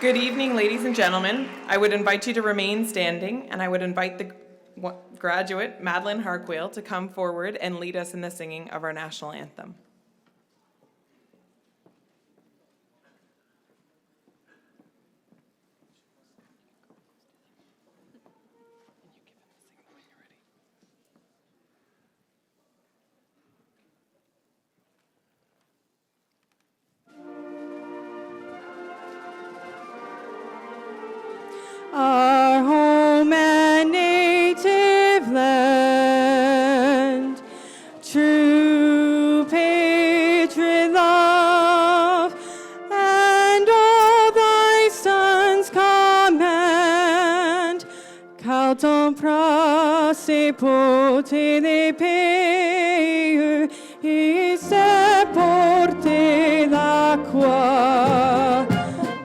Good evening, ladies and gentlemen. I would invite you to remain standing, and I would invite the graduate, Madeline Harquail, to come forward and lead us in the singing of our national anthem. Our home and native land, true patriot love, and all thy sons command, Calton prasepote le peur, et se porte l'acqua.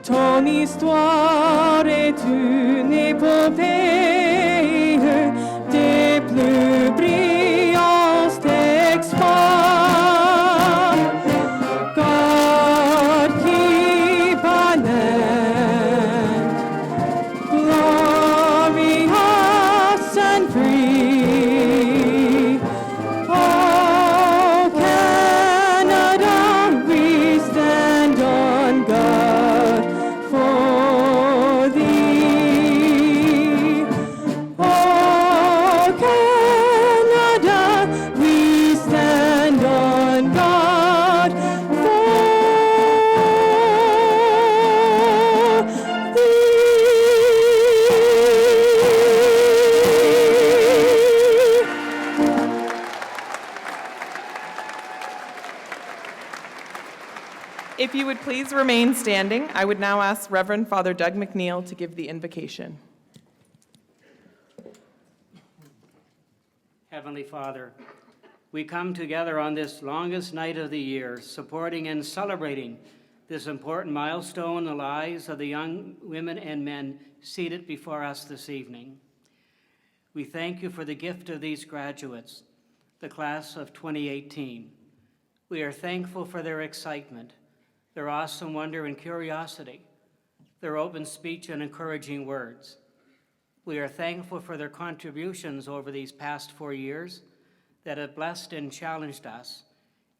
Ton histoire est une épopée des plus brillants exploits. God keep an end, glorious and free. Oh, Canada, we stand on guard for thee. Oh, Canada, we stand on guard for thee. If you would please remain standing, I would now ask Reverend Father Doug McNeil to give the invocation. Heavenly Father, we come together on this longest night of the year, supporting and celebrating this important milestone in the lives of the young women and men seated before us this evening. We thank you for the gift of these graduates, the class of 2018. We are thankful for their excitement, their awesome wonder and curiosity, their open speech and encouraging words. We are thankful for their contributions over these past 4 years that have blessed and challenged us,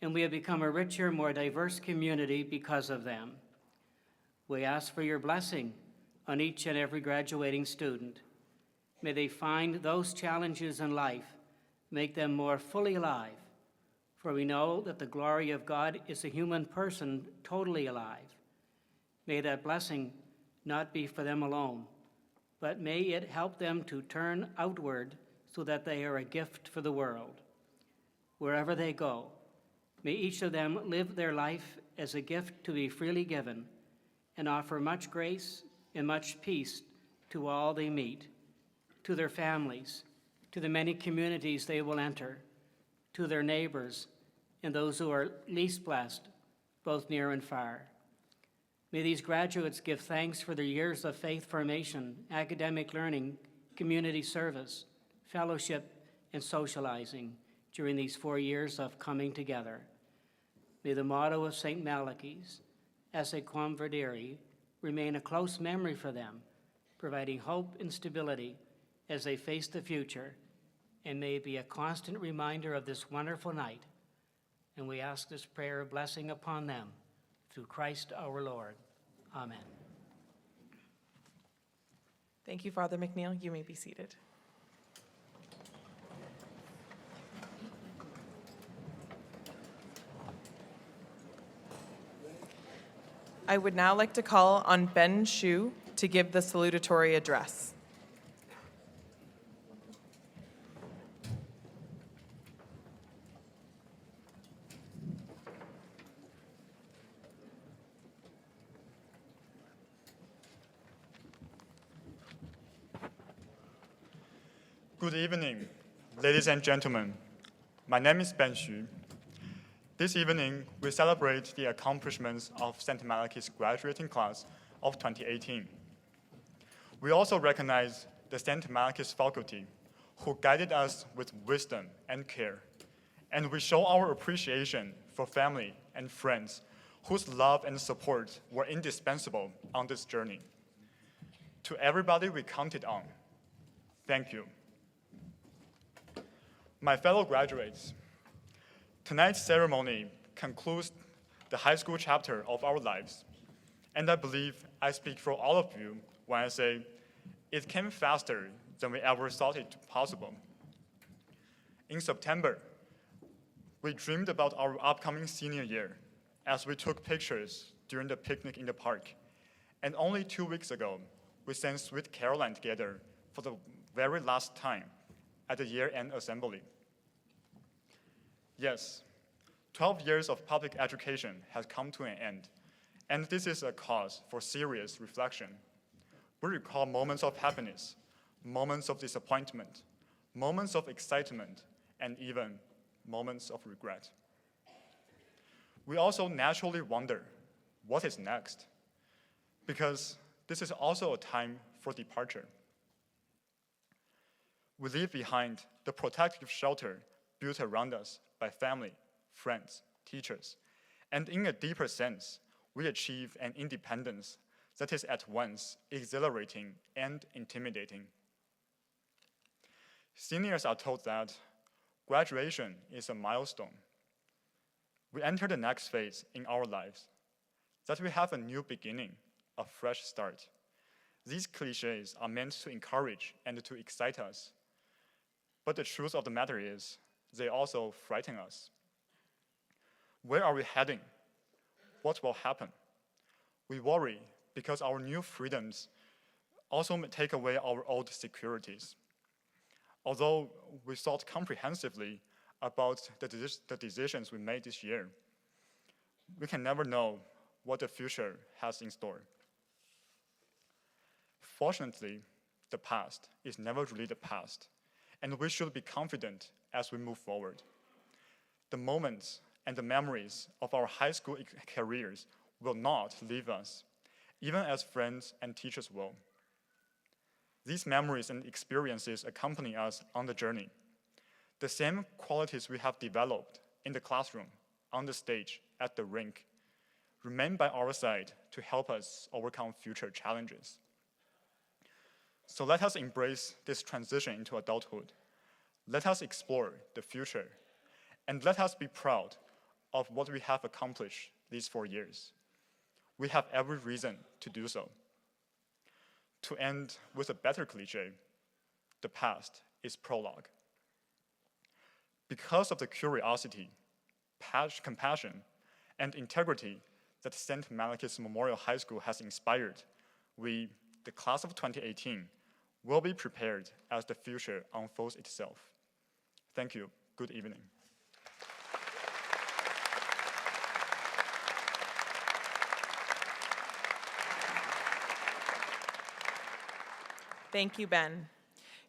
and we have become a richer, more diverse community because of them. We ask for your blessing on each and every graduating student. May they find those challenges in life make them more fully alive, for we know that the glory of God is a human person totally alive. May that blessing not be for them alone, but may it help them to turn outward so that they are a gift for the world. Wherever they go, may each of them live their life as a gift to be freely given and offer much grace and much peace to all they meet, to their families, to the many communities they will enter, to their neighbors and those who are least blessed, both near and far. May these graduates give thanks for their years of faith formation, academic learning, community service, fellowship, and socializing during these 4 years of coming together. May the motto of St. Malachy's, Esse quam verdere, remain a close memory for them, providing hope and stability as they face the future, and may it be a constant reminder of this wonderful night. And we ask this prayer of blessing upon them through Christ our Lord. Amen. Thank you, Father McNeil. You may be seated. I would now like to call on Ben Shu to give the salutatory address. Good evening, ladies and gentlemen. My name is Ben Xu. This evening, we celebrate the accomplishments of St. Malachy's graduating class of 2018. We also recognize the St. Malachy's faculty, who guided us with wisdom and care, and we show our appreciation for family and friends whose love and support were indispensable on this journey. To everybody we counted on, thank you. My fellow graduates, tonight's ceremony concludes the high school chapter of our lives, and I believe I speak for all of you when I say it came faster than we ever thought it possible. In September, we dreamed about our upcoming senior year as we took pictures during the picnic in the park, and only 2 weeks ago, we sang Sweet Caroline together for the very last time at the year-end assembly. Yes, 12 years of public education has come to an end, and this is a cause for serious reflection. We recall moments of happiness, moments of disappointment, moments of excitement, and even moments of regret. We also naturally wonder, what is next? Because this is also a time for departure. We leave behind the protective shelter built around us by family, friends, teachers, and in a deeper sense, we achieve an independence that is at once exhilarating and intimidating. Seniors are told that graduation is a milestone. We enter the next phase in our lives, that we have a new beginning, a fresh start. These cliches are meant to encourage and to excite us. But the truth of the matter is, they also frighten us. Where are we heading? What will happen? We worry because our new freedoms also take away our old securities. Although we thought comprehensively about the decisions we made this year, we can never know what the future has in store. Fortunately, the past is never really the past, and we should be confident as we move forward. The moments and the memories of our high school careers will not leave us, even as friends and teachers will. These memories and experiences accompany us on the journey. The same qualities we have developed in the classroom, on the stage, at the rink, remain by our side to help us overcome future challenges. So let us embrace this transition into adulthood. Let us explore the future, and let us be proud of what we have accomplished these 4 years. We have every reason to do so. To end with a better cliche, the past is prologue. Because of the curiosity, compassion, and integrity that St. Malachy's Memorial High School has inspired, we, the class of 2018, will be prepared as the future unfolds itself. Thank you. Good evening. Thank you, Ben.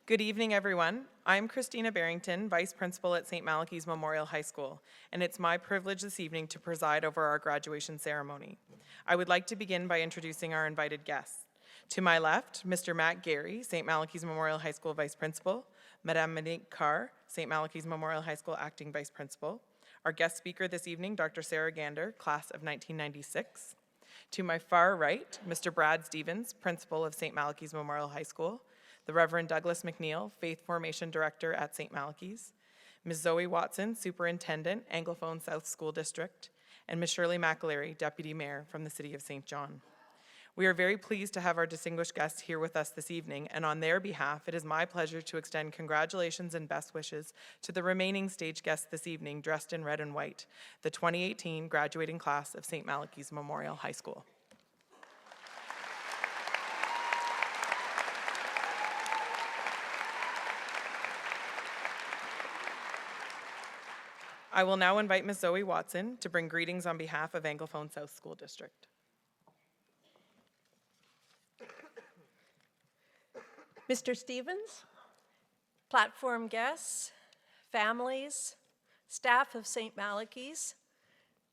Good evening, everyone. I'm Christina Barrington, Vice Principal at St. Malachy's Memorial High School, and it's my privilege this evening to preside over our graduation ceremony. I would like to begin by introducing our invited guests. To my left, Mr. Matt Gary, St. Malachy's Memorial High School Vice Principal, Madame Monique Carr, St. Malachy's Memorial High School Acting Vice Principal. Our guest speaker this evening, Dr. Sarah Gander, Class of 1996. To my far right, Mr. Brad Stevens, Principal of St. Malachy's Memorial High School, the Reverend Douglas McNeil, Faith Formation Director at St. Malachy's, Ms. Zoe Watson, Superintendent, Anglophone South School District, and Ms. Shirley McAlery, Deputy Mayor from the City of St. John. We are very pleased to have our distinguished guests here with us this evening, and on their behalf, it is my pleasure to extend congratulations and best wishes to the remaining stage guests this evening dressed in red and white, the 2018 graduating class of St. Malachy's Memorial High School. I will now invite Ms. Zoe Watson to bring greetings on behalf of Anglophone South School District. Mr. Stevens, platform guests, families, staff of St. Malachy's,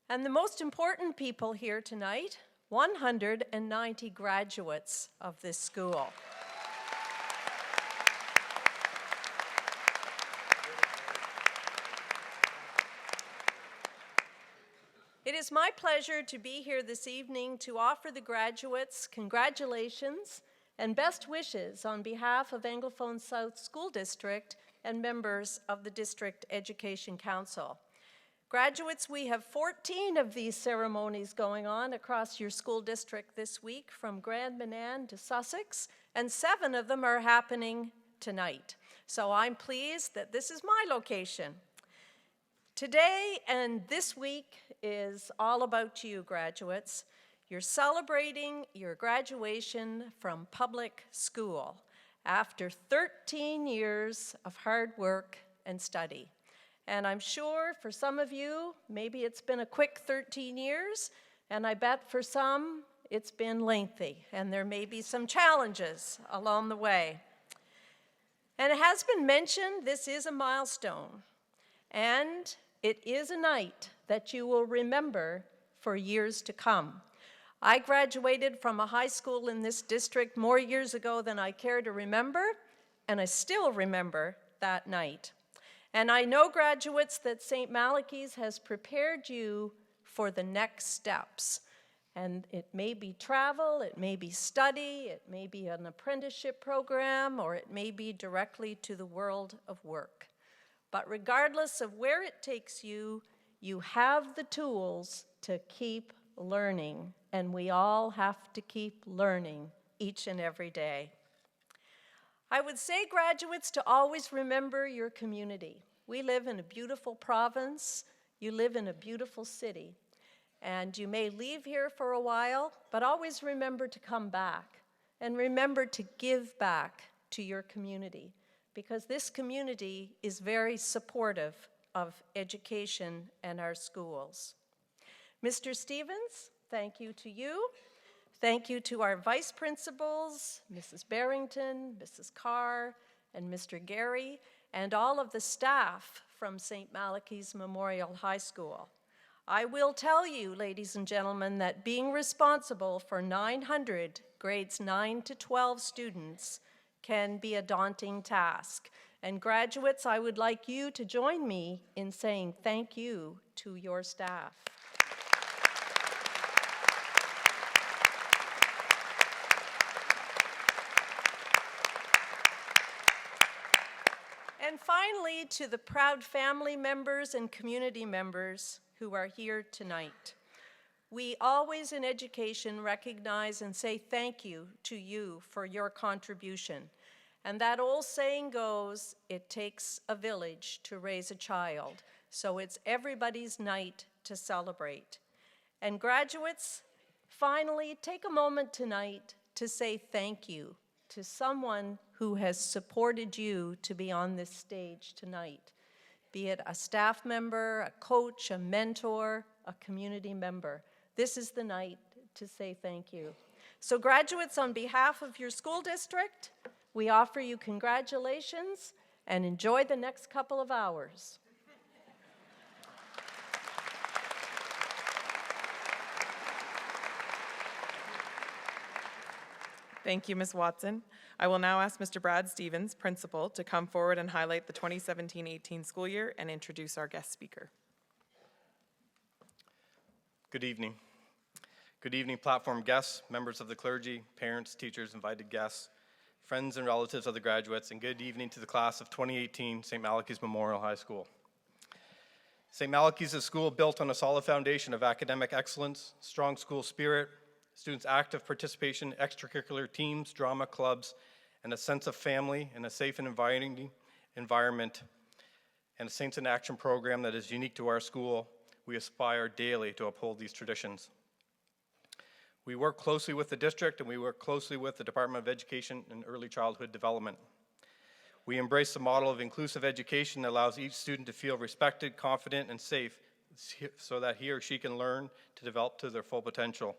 and the most important people here tonight, 190 graduates of this school. It is my pleasure to be here this evening to offer the graduates congratulations and best wishes on behalf of Anglophone South School District and members of the District Education Council. Graduates, we have 14 of these ceremonies going on across your school district this week, from Grand Manan to Sussex, and 7 of them are happening tonight. So I'm pleased that this is my location. Today and this week is all about you, graduates. You're celebrating your graduation from public school after 13 years of hard work and study. And I'm sure for some of you, maybe it's been a quick 13 years, and I bet for some it's been lengthy, and there may be some challenges along the way. And it has been mentioned, this is a milestone, and it is a night that you will remember for years to come. I graduated from a high school in this district more years ago than I care to remember, and I still remember that night. And I know, graduates, that St. Malachy's has prepared you for the next steps. And it may be travel, it may be study, it may be an apprenticeship program, or it may be directly to the world of work. But regardless of where it takes you, you have the tools to keep learning, and we all have to keep learning each and every day. I would say, graduates, to always remember your community. We live in a beautiful province, you live in a beautiful city, and you may leave here for a while, but always remember to come back, and remember to give back to your community, because this community is very supportive of education and our schools. Mr. Stevens, thank you to you. Thank you to our vice principals, Mrs. Barrington, Mrs. Carr, and Mr. Gary, and all of the staff from St. Malachy's Memorial High School. I will tell you, ladies and gentlemen, that being responsible for 900 grades 9 to 12 students can be a daunting task. And graduates, I would like you to join me in saying thank you to your staff. And finally, to the proud family members and community members who are here tonight. We always in education recognize and say thank you to you for your contribution. And that old saying goes, it takes a village to raise a child. So it's everybody's night to celebrate. And graduates, finally, take a moment tonight to say thank you to someone who has supported you to be on this stage tonight, be it a staff member, a coach, a mentor, a community member. This is the night to say thank you. So graduates, on behalf of your school district, we offer you congratulations and enjoy the next couple of hours. Thank you, Ms. Watson. I will now ask Mr. Brad Stevens, principal, to come forward and highlight the 2017-18 school year and introduce our guest speaker. Good evening. Good evening, platform guests, members of the clergy, parents, teachers, invited guests, friends and relatives of the graduates, and good evening to the class of 2018 St. Malachy's Memorial High School. St. Malachy's is a school built on a solid foundation of academic excellence, strong school spirit, students' active participation, extracurricular teams, drama clubs, and a sense of family and a safe and inviting environment, and a Saints in Action program that is unique to our school. We aspire daily to uphold these traditions. We work closely with the district, and we work closely with the Department of Education and Early Childhood Development. We embrace the model of inclusive education that allows each student to feel respected, confident, and safe so that he or she can learn to develop to their full potential.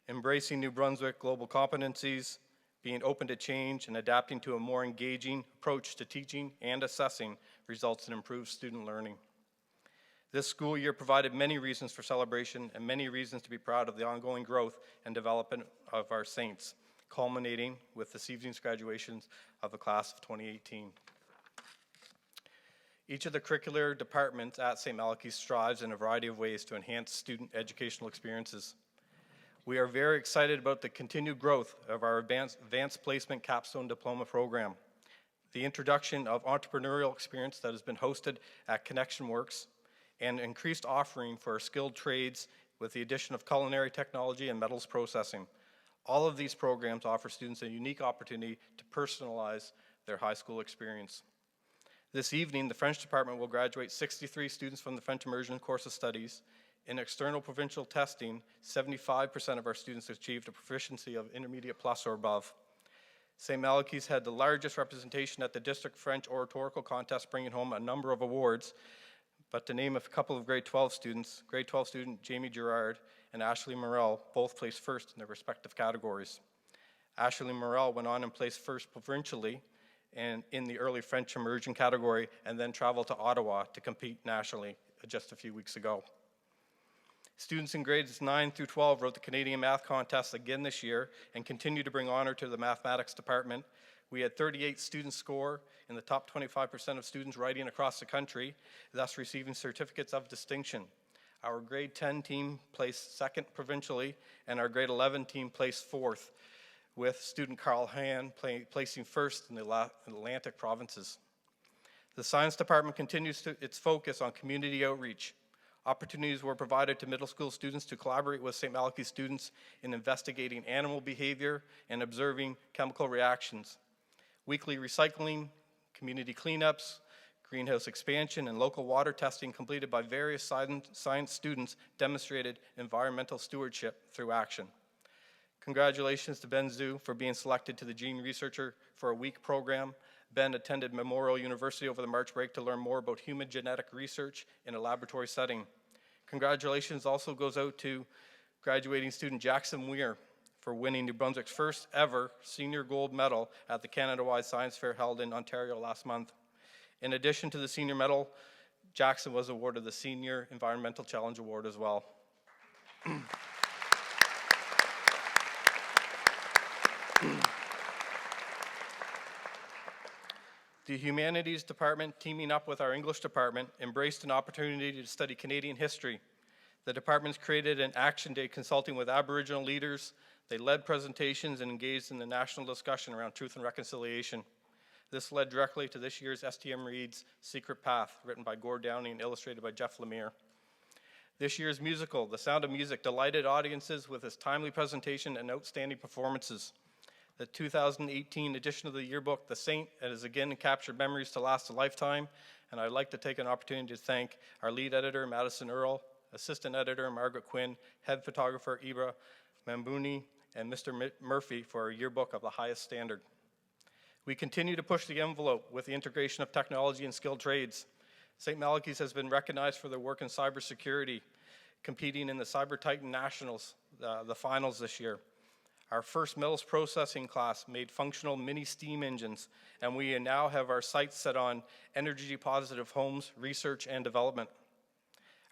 Embracing New Brunswick global competencies, being open to change, and adapting to a more engaging approach to teaching and assessing results in improved student learning. This school year provided many reasons for celebration and many reasons to be proud of the ongoing growth and development of our Saints, culminating with this evening's graduations of the class of 2018. Each of the curricular departments at St. Malachy's strives in a variety of ways to enhance student educational experiences. We are very excited about the continued growth of our advanced placement capstone diploma program, the introduction of entrepreneurial experience that has been hosted at Connection Works, and increased offering for our skilled trades with the addition of culinary technology and metals processing. All of these programs offer students a unique opportunity to personalize their high school experience. This evening, the French department will graduate 63 students from the French Immersion course of studies. In external provincial testing, 75% of our students achieved a proficiency of intermediate plus or above. St. Malachy's had the largest representation at the district French oratorical contest, bringing home a number of awards. But to name a couple of grade 12 students, grade 12 student Jamie Gerard and Ashley Morrell both placed first in their respective categories. Ashley Morrell went on and placed first provincially and in the early French immersion category, and then traveled to Ottawa to compete nationally just a few weeks ago. Students in grades 9 through 12 wrote the Canadian Math Contest again this year and continue to bring honor to the mathematics department. We had 38 students score in the top 25% of students writing across the country, thus receiving certificates of distinction. Our grade 10 team placed second provincially, and our grade 11 team placed fourth, with student Carl Hann placing first in the Atlantic provinces. The science department continues its focus on community outreach. Opportunities were provided to middle school students to collaborate with St. Malachy students in investigating animal behavior and observing chemical reactions. Weekly recycling, community cleanups, greenhouse expansion, and local water testing completed by various science students demonstrated environmental stewardship through action. Congratulations to Ben Zhu for being selected to the Gene Researcher for a Week program. Ben attended Memorial University over the March break to learn more about human genetic research in a laboratory setting. Congratulations also goes out to graduating student Jackson Weir for winning New Brunswick's first ever senior gold medal at the Canada-wide Science Fair held in Ontario last month. In addition to the senior medal, Jackson was awarded the Senior Environmental Challenge Award as well. The Humanities Department, teaming up with our English Department, embraced an opportunity to study Canadian history. The departments created an action day consulting with Aboriginal leaders. They led presentations and engaged in the national discussion around truth and reconciliation. This led directly to this year's STM Reads Secret Path, written by Gord Downing and illustrated by Jeff Lemire. This year's musical, The Sound of Music, delighted audiences with its timely presentation and outstanding performances. The 2018 edition of the yearbook, The Saint, has again captured memories to last a lifetime, and I'd like to take an opportunity to thank our lead editor, Madison Earle, assistant editor, Margaret Quinn, head photographer, Ibra Mambuni, and Mr. Murphy for our yearbook of the highest standard. We continue to push the envelope with the integration of technology and skilled trades. St. Malachy's has been recognized for their work in cybersecurity, competing in the Cyber Titan Nationals, the finals this year. Our first metals processing class made functional mini steam engines, and we now have our sights set on energy positive homes, research, and development.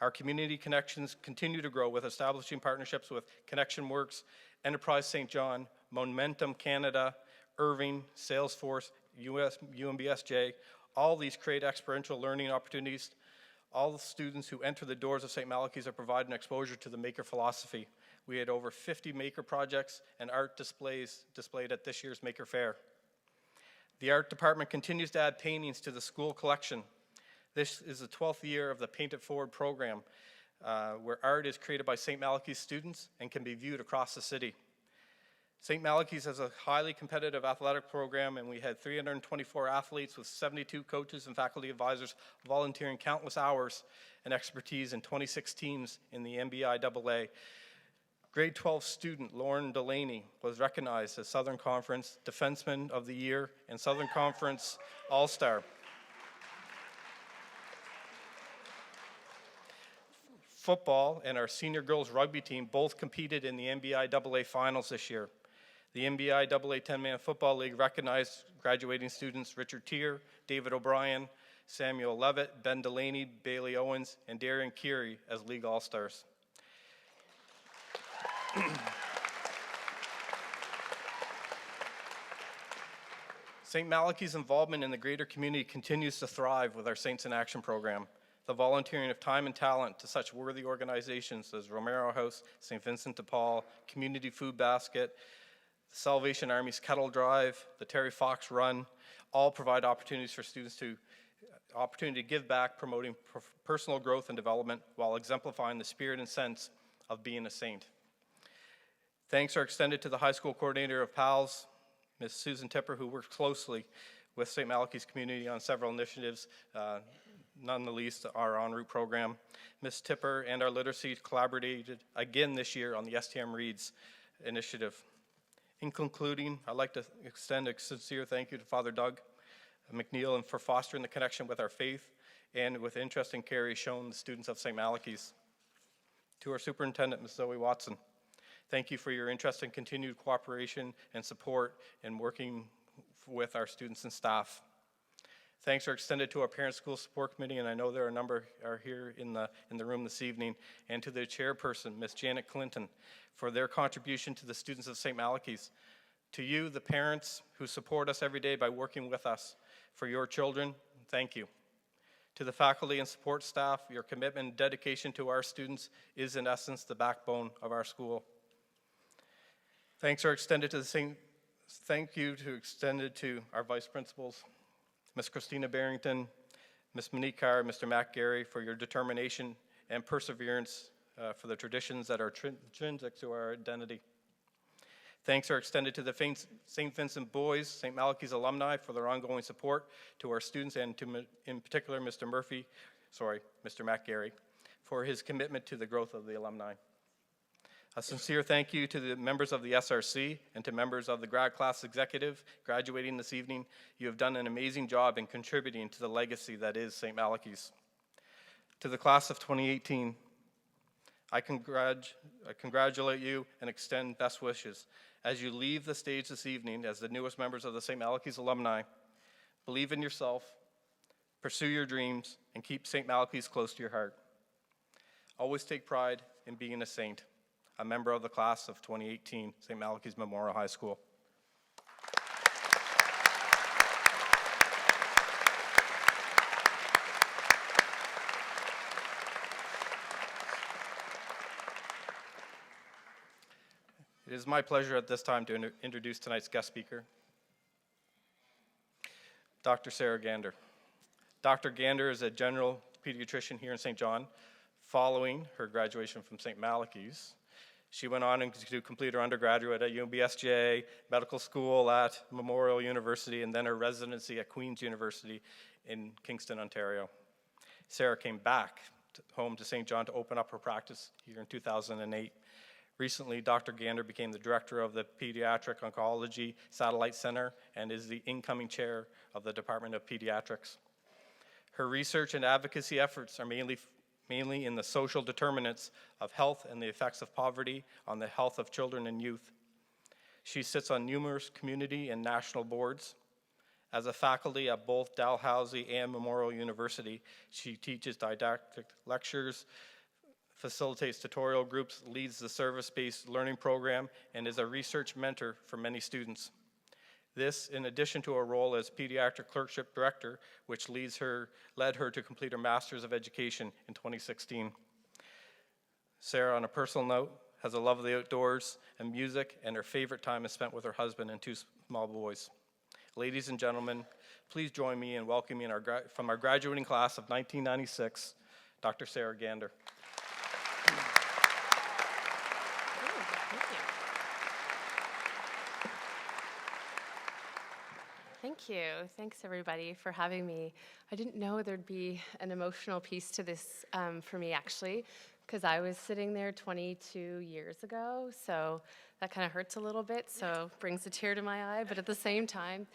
Our community connections continue to grow with establishing partnerships with Connection Works, Enterprise St. John, Momentum Canada, Irving, Salesforce, UMBSJ. All these create experiential learning opportunities. All the students who enter the doors of St. Malachy's are provided an exposure to the maker philosophy. We had over 50 maker projects and art displays displayed at this year's Maker Fair. The art department continues to add paintings to the school collection. This is the 12th year of the Paint It Forward program, where art is created by St. Malachy's students and can be viewed across the city. St. Malachy's has a highly competitive athletic program, and we had 324 athletes with 72 coaches and faculty advisors volunteering countless hours and expertise in 26 teams in the NBIAA. Grade 12 student Lauren Delaney was recognized as Southern Conference Defenseman of the Year and Southern Conference All-Star. Football and our senior girls rugby team both competed in the NBIAA finals this year. The NBIAA 10-man football league recognized graduating students Richard Tier, David O'Brien, Samuel Levitt, Ben Delaney, Bailey Owens, and Darian Keary as league all-stars. St. Malachy's involvement in the greater community continues to thrive with our Saints in Action program. the volunteering of time and talent to such worthy organizations as Romero House, St. Vincent de Paul, Community Food Basket, the Salvation Army's Kettle Drive, the Terry Fox Run, all provide opportunities for students to give back, promoting personal growth and development while exemplifying the spirit and sense of being a saint. Thanks are extended to the high school coordinator of PALS, Ms. Susan Tipper, who works closely with St. Malachy's community on several initiatives, none the least our en route program. Ms. Tipper and our literacy collaborated again this year on the STM Reads initiative. In concluding, I'd like to extend a sincere thank you to Father Doug McNeil and for fostering the connection with our faith and with interest and care he's shown the students of St. Malachy's. To our superintendent, Ms. Zoe Watson, thank you for your interest and continued cooperation and support in working with our students and staff. Thanks are extended to our Parent School Support Committee, and I know there are a number are here in the room this evening, and to the chairperson, Ms. Janet Clinton, for their contribution to the students of St. Malachy's. To you, the parents who support us every day by working with us, for your children, thank you. To the faculty and support staff, your commitment and dedication to our students is in essence the backbone of our school. Thanks are extended to extended to our vice principals, Ms. Christina Barrington, Ms. Monique Carr, Mr. Matt Gary, for your determination and perseverance for the traditions that are intrinsic to our identity. Thanks are extended to the St. Vincent Boys, St. Malachy's alumni for their ongoing support to our students and to, in particular, Mr. Matt Gary, for his commitment to the growth of the alumni. A sincere thank you to the members of the SRC and to members of the grad class executive graduating this evening. You have done an amazing job in contributing to the legacy that is St. Malachy's. To the class of 2018, I congratulate you and extend best wishes. As you leave the stage this evening as the newest members of the St. Malachy's alumni, believe in yourself, pursue your dreams, and keep St. Malachy's close to your heart. Always take pride in being a saint. A member of the class of 2018, St. Malachy's Memorial High School. It is my pleasure at this time to introduce tonight's guest speaker, Dr. Sarah Gander. Dr. Gander is a general pediatrician here in St. John. Following her graduation from St. Malachy's, she went on to complete her undergraduate at UBSJ, medical school at Memorial University, and then her residency at Queen's University in Kingston, Ontario. Sarah came back home to St. John to open up her practice here in 2008. Recently, Dr. Gander became the director of the Pediatric Oncology Satellite Center and is the incoming chair of the Department of Pediatrics. Her research and advocacy efforts are mainly in the social determinants of health and the effects of poverty on the health of children and youth. She sits on numerous community and national boards. As a faculty at both Dalhousie and Memorial University, she teaches didactic lectures, facilitates tutorial groups, leads the service-based learning program, and is a research mentor for many students. This, in addition to a role as Pediatric Clerkship Director, which led her to complete her Master's of Education in 2016. Sarah, on a personal note, has a love of the outdoors and music, and her favorite time is spent with her husband and two small boys. Ladies and gentlemen, please join me in welcoming from our graduating class of 1996, Dr. Sarah Gander. Thank you. Thanks, everybody, for having me. I didn't know there'd be an emotional piece to this for me, actually, because I was sitting there 22 years ago, so that kind of hurts a little bit, so brings a tear to my eye, but at the same time,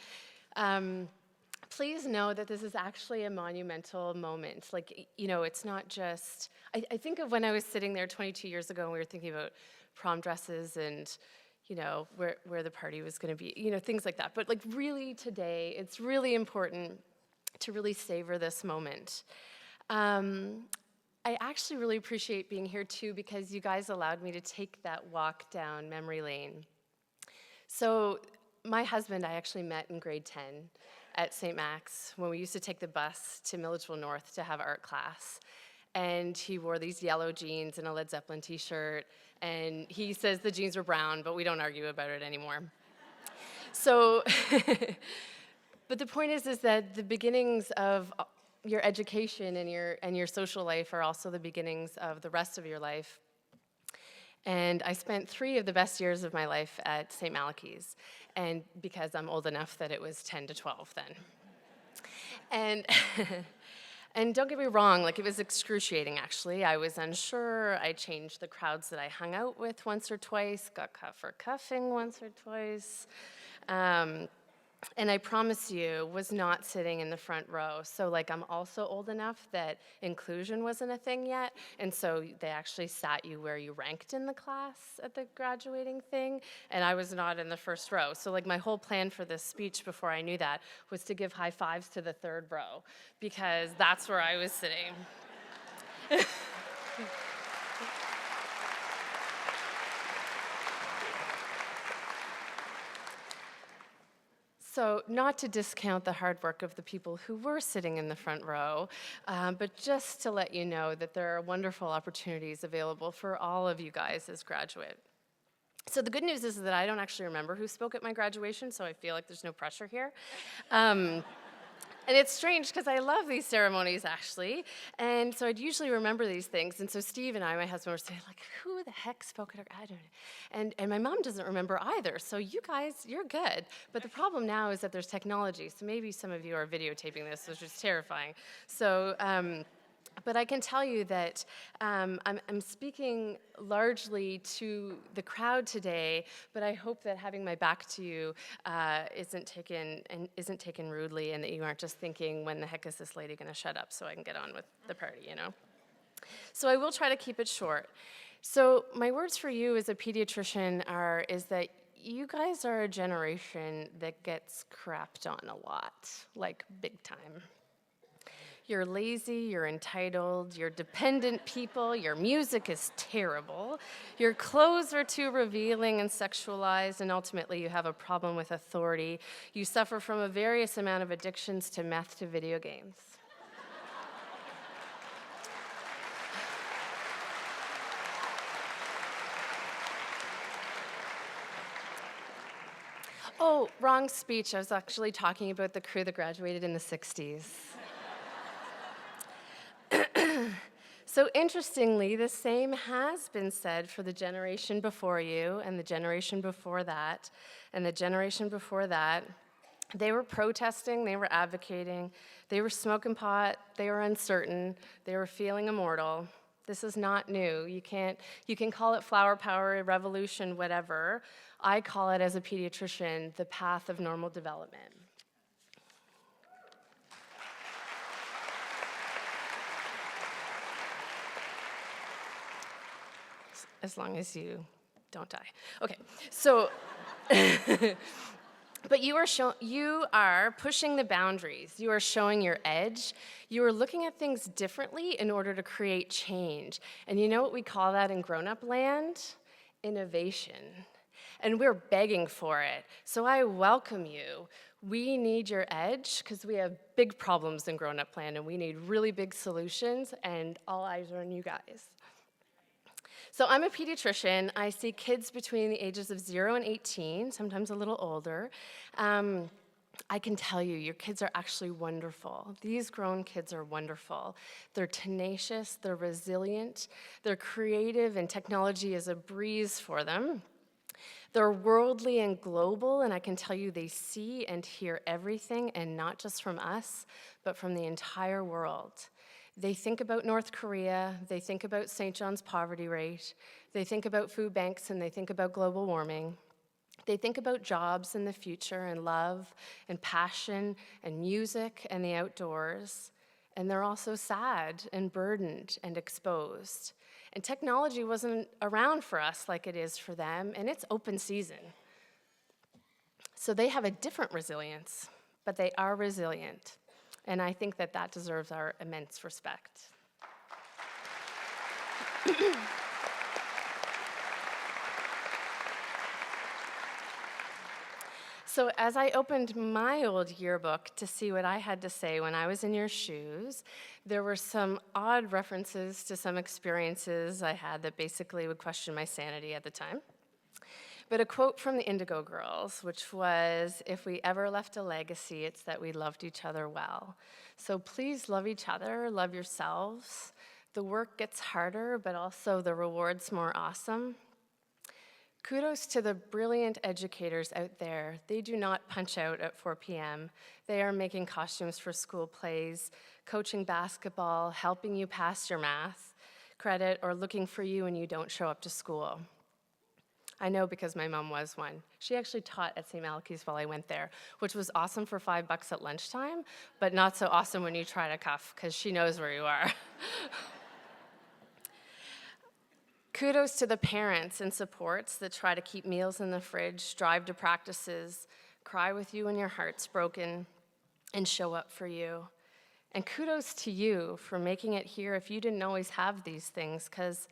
please know that this is actually a monumental moment. Like, you know, it's not just, I think of when I was sitting there 22 years ago and we were thinking about prom dresses and you know, where the party was going to be, you know, things like that. But like really today, it's really important to really savor this moment. I actually really appreciate being here too because you guys allowed me to take that walk down memory lane. So my husband I actually met in grade 10, at St. Max when we used to take the bus to Milledgeville North to have art class. And he wore these yellow jeans and a Led Zeppelin t-shirt. And he says the jeans were brown, but we don't argue about it anymore. So, but the point is that the beginnings of your education and your social life are also the beginnings of the rest of your life. And I spent 3 of the best years of my life at St. Malachy's, and because I'm old enough that it was 10 to 12 then. And, and don't get me wrong, like it was excruciating actually. I was unsure, I changed the crowds that I hung out with once or twice, got caught for cuffing once or twice. And I promise you, was not sitting in the front row. So like I'm also old enough that inclusion wasn't a thing yet. And so they actually sat you where you ranked in the class at the graduating thing. And I was not in the first row. So like my whole plan for this speech before I knew that was to give high fives to the 3rd row because that's where I was sitting. So not to discount the hard work of the people who were sitting in the front row, but just to let you know that there are wonderful opportunities available for all of you guys as graduate. So the good news is that I don't actually remember who spoke at my graduation, so I feel like there's no pressure here. And it's strange because I love these ceremonies actually, and so I'd usually remember these things. And so Steve and I, my husband, were saying like, "Who the heck spoke at our graduation?" And my mom doesn't remember either. So you guys, you're good. But the problem now is that there's technology. So maybe some of you are videotaping this, which is terrifying. So. But I can tell you that I'm speaking largely to the crowd today, but I hope that having my back to you isn't taken rudely, and that you aren't just thinking, when the heck is this lady going to shut up so I can get on with the party, you know? So I will try to keep it short. So my words for you as a pediatrician is that you guys are a generation that gets crapped on a lot, like big time. You're lazy, you're entitled, you're dependent people, your music is terrible, your clothes are too revealing and sexualized, and ultimately you have a problem with authority. You suffer from a various amount of addictions to meth to video games. Oh, wrong speech. I was actually talking about the crew that graduated in the 60s. So interestingly, the same has been said for the generation before you, and the generation before that, and the generation before that. They were protesting, they were advocating, they were smoking pot, they were uncertain, they were feeling immortal. This is not new. You can call it flower power, revolution, whatever. I call it, as a pediatrician, the path of normal development. As long as you don't die. Okay, so, but you are pushing the boundaries. You are showing your edge. You are looking at things differently in order to create change. And you know what we call that in grown-up land? Innovation. And we're begging for it. So I welcome you. We need your edge because we have big problems in grown-up land, and we need really big solutions, and all eyes are on you guys. So I'm a pediatrician. I see kids between the ages of 0 and 18, sometimes a little older. I can tell you, your kids are actually wonderful. These grown kids are wonderful. They're tenacious, they're resilient, they're creative, and technology is a breeze for them. They're worldly and global, and I can tell you they see and hear everything, and not just from us, but from the entire world. They think about North Korea, they think about St. John's poverty rate, they think about food banks, and they think about global warming. They think about jobs and the future, and love, and passion, and music, and the outdoors. And they're also sad, and burdened, and exposed. And technology wasn't around for us like it is for them, and it's open season. So they have a different resilience, but they are resilient. And I think that that deserves our immense respect. So as I opened my old yearbook to see what I had to say when I was in your shoes, there were some odd references to some experiences I had that basically would question my sanity at the time. But a quote from the Indigo Girls, which was, "If we ever left a legacy, it's that we loved each other well." So please love each other, love yourselves. The work gets harder, but also the reward's more awesome. Kudos to the brilliant educators out there. They do not punch out at 4 p.m. They are making costumes for school plays, coaching basketball, helping you pass your math credit, or looking for you when you don't show up to school. I know because my mom was one. She actually taught at St. Malachy's while I went there, which was awesome for $5 at lunchtime, but not so awesome when you try to cuff, because she knows where you are. Kudos to the parents and supports that try to keep meals in the fridge, drive to practices, cry with you when your heart's broken, and show up for you. And kudos to you for making it here if you didn't always have these things, because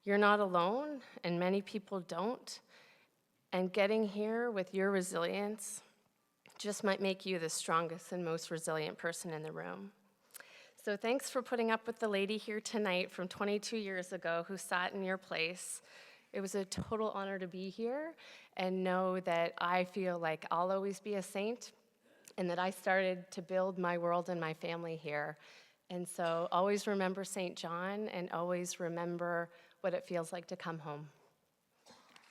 you're not alone, and many people don't. And getting here with your resilience just might make you the strongest and most resilient person in the room. So thanks for putting up with the lady here tonight from 22 years ago who sat in your place. It was a total honor to be here, and know that I feel like I'll always be a saint, and that I started to build my world and my family here. And so always remember St. John, and always remember what it feels like to come home.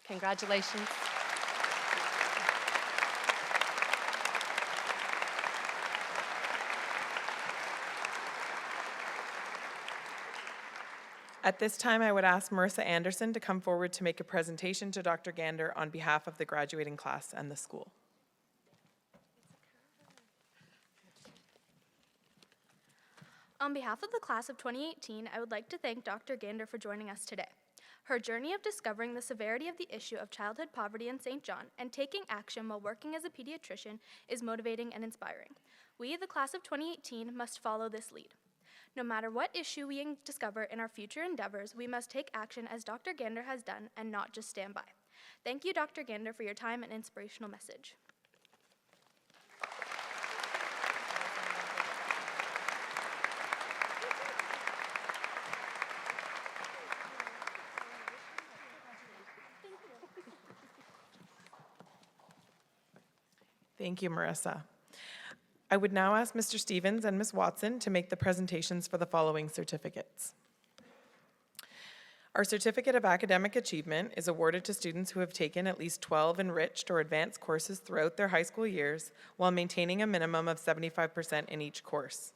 Congratulations. At this time, I would ask Marissa Anderson to come forward to make a presentation to Dr. Gander on behalf of the graduating class and the school. On behalf of the class of 2018, I would like to thank Dr. Gander for joining us today. Her journey of discovering the severity of the issue of childhood poverty in St. John and taking action while working as a pediatrician is motivating and inspiring. We, the class of 2018, must follow this lead. No matter what issue we discover in our future endeavors, we must take action as Dr. Gander has done and not just stand by. Thank you, Dr. Gander, for your time and inspirational message. Thank you, Marissa. I would now ask Mr. Stevens and Ms. Watson to make the presentations for the following certificates. Our Certificate of Academic Achievement is awarded to students who have taken at least 12 enriched or advanced courses throughout their high school years while maintaining a minimum of 75% in each course.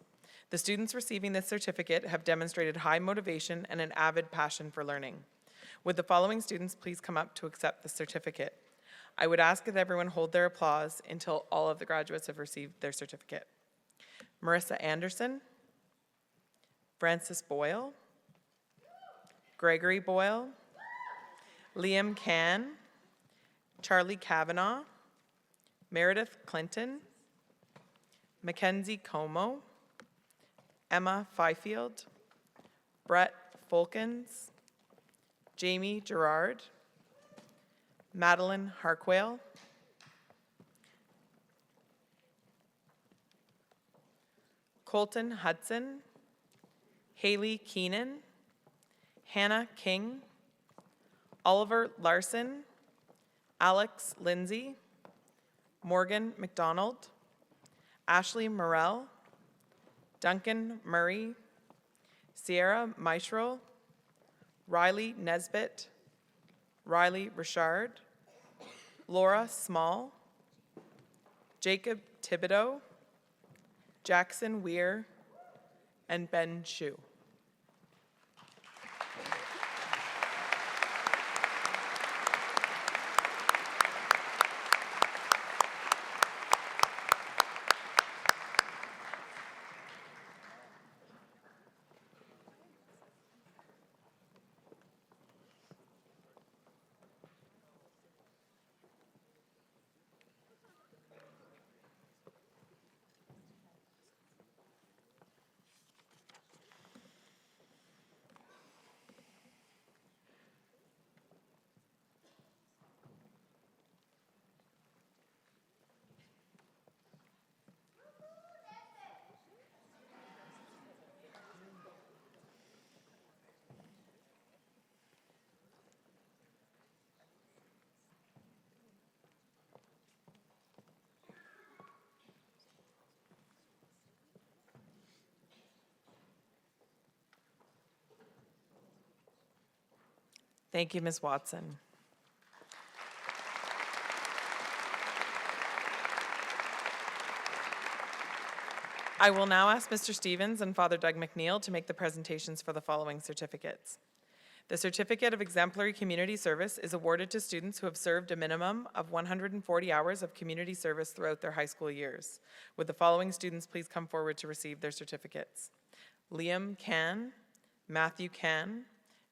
The students receiving this certificate have demonstrated high motivation and an avid passion for learning. Would the following students please come up to accept the certificate? I would ask that everyone hold their applause until all of the graduates have received their certificate. Marissa Anderson, Francis Boyle, Gregory Boyle, Liam Can, Charlie Kavanaugh, Meredith Clinton, Mackenzie Como, Emma Fifield, Brett Fulkins, Jamie Gerard, Madeline Harquail, Colton Hudson, Haley Keenan, Hannah King, Oliver Larson, Alex Lindsay, Morgan McDonald, Ashley Morell, Duncan Murray, Sierra Maestro, Riley Nesbitt, Riley Richard, Laura Small, Jacob Thibodeau, Jackson Weir, and Ben Shu. Thank you, Ms. Watson. I will now ask Mr. Stevens and Father Doug McNeil to make the presentations for the following certificates. The Certificate of Exemplary Community Service is awarded to students who have served a minimum of 140 hours of community service throughout their high school years. Would the following students please come forward to receive their certificates? Liam Can, Matthew Can,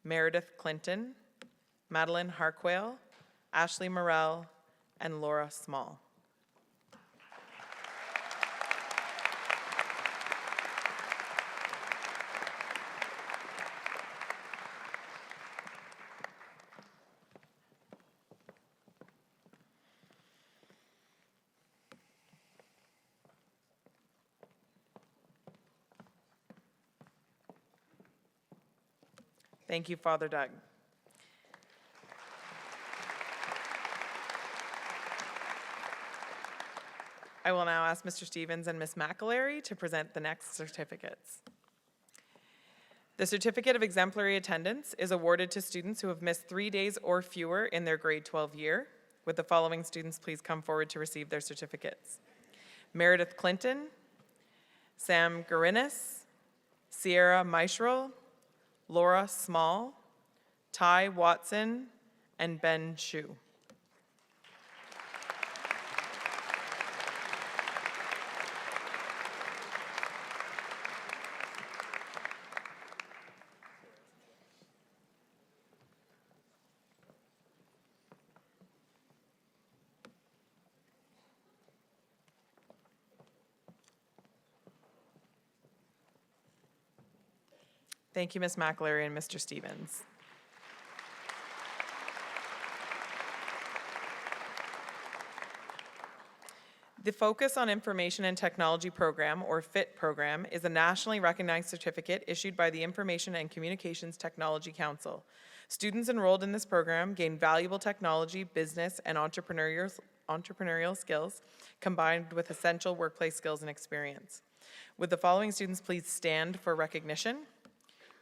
Meredith Clinton, Madeline Harquail, Ashley Morell, and Laura Small. Thank you, Father Doug. I will now ask Mr. Stevens and Ms. McAlery to present the next certificates. The Certificate of Exemplary Attendance is awarded to students who have missed 3 days or fewer in their grade 12 year. Would the following students please come forward to receive their certificates? Meredith Clinton, Sam Garinis, Sierra Meischrel, Laura Small, Ty Watson, and Ben Shu. Thank you, Ms. McAlery and Mr. Stevens. The Focus on Information and Technology Program, or FIT program, is a nationally recognized certificate issued by the Information and Communications Technology Council. Students enrolled in this program gain valuable technology, business, and entrepreneurial skills combined with essential workplace skills and experience. Would the following students please stand for recognition?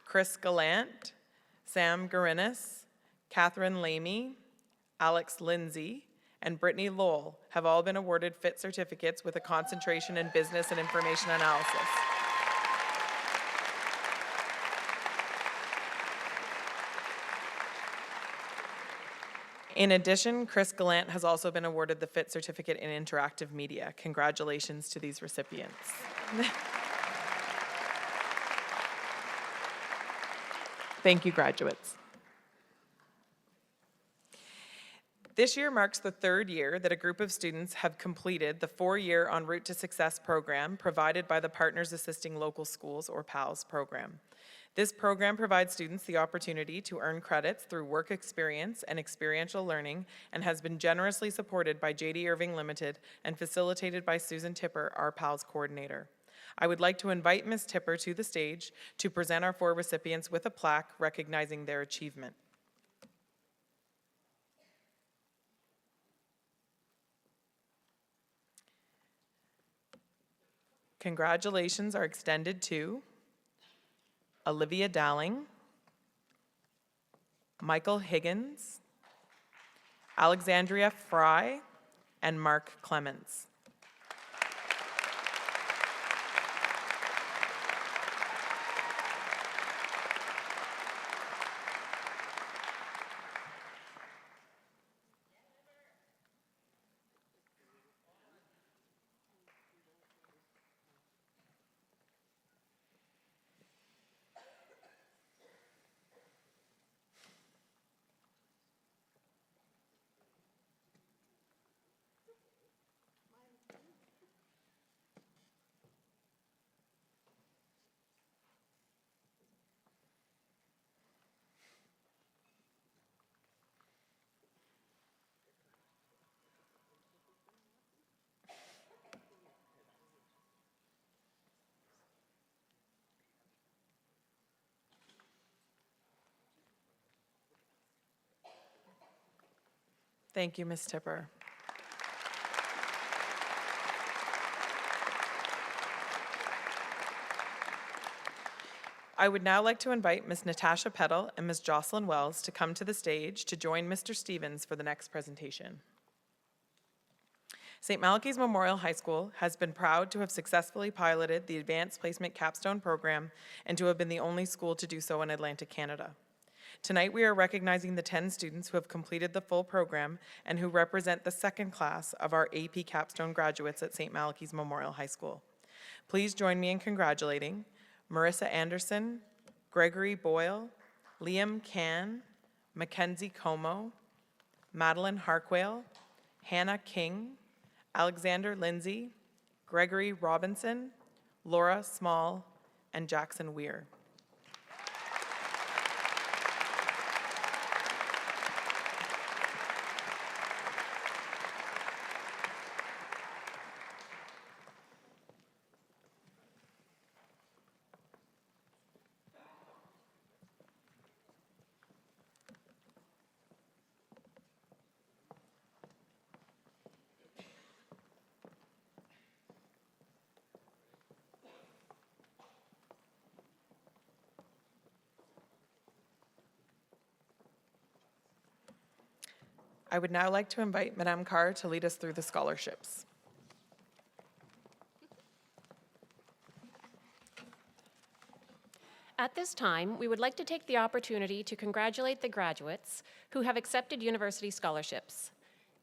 Chris Gallant, Sam Garinis, Catherine Lamy, Alex Lindsay, and Brittany Lowell have all been awarded FIT certificates with a concentration in business and information analysis. In addition, Chris Gallant has also been awarded the FIT certificate in interactive media. Congratulations to these recipients. Thank you, graduates. This year marks the 3rd year that a group of students have completed the 4-year En Route to Success program provided by the Partners Assisting Local Schools, or PALS program. This program provides students the opportunity to earn credits through work experience and experiential learning and has been generously supported by J.D. Irving Limited and facilitated by Susan Tipper, our PALS coordinator. I would like to invite Ms. Tipper to the stage to present our 4 recipients with a plaque recognizing their achievement. Congratulations are extended to Olivia Dowling, Michael Higgins, Alexandria Fry, and Mark Clements. Thank you, Ms. Tipper. I would now like to invite Ms. Natasha Peddle and Ms. Jocelyn Wells to come to the stage to join Mr. Stevens for the next presentation. St. Malachy's Memorial High School has been proud to have successfully piloted the Advanced Placement Capstone program and to have been the only school to do so in Atlantic Canada. Tonight, we are recognizing the 10 students who have completed the full program and who represent the second class of our AP Capstone graduates at St. Malachy's Memorial High School. Please join me in congratulating Marissa Anderson, Gregory Boyle, Liam Can, Mackenzie Como, Madeline Harquail, Hannah King, Alexander Lindsay, Gregory Robinson, Laura Small, and Jackson Weir. I would now like to invite Madame Carr to lead us through the scholarships. At this time, we would like to take the opportunity to congratulate the graduates who have accepted university scholarships.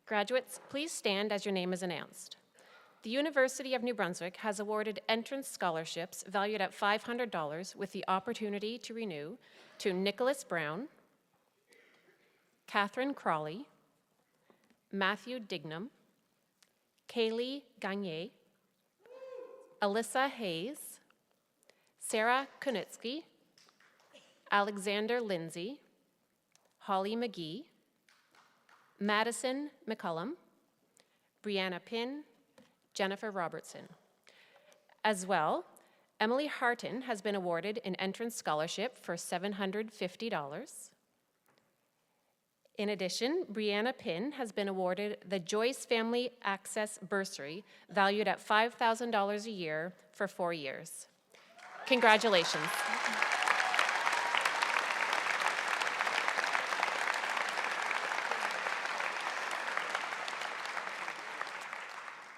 Graduates, please stand as your name is announced. The University of New Brunswick has awarded entrance scholarships valued at $500 with the opportunity to renew to Nicholas Brown, Catherine Crawley, Matthew Dignam, Kaylee Gagne, Alyssa Hayes, Sarah Kunitsky, Alexander Lindsay, Holly McGee, Madison McCullum, Brianna Pinn, Jennifer Robertson. As well, Emily Harton has been awarded an entrance scholarship for $750. In addition, Brianna Pinn has been awarded the Joyce Family Access Bursary, valued at $5,000 a year for 4 years. Congratulations.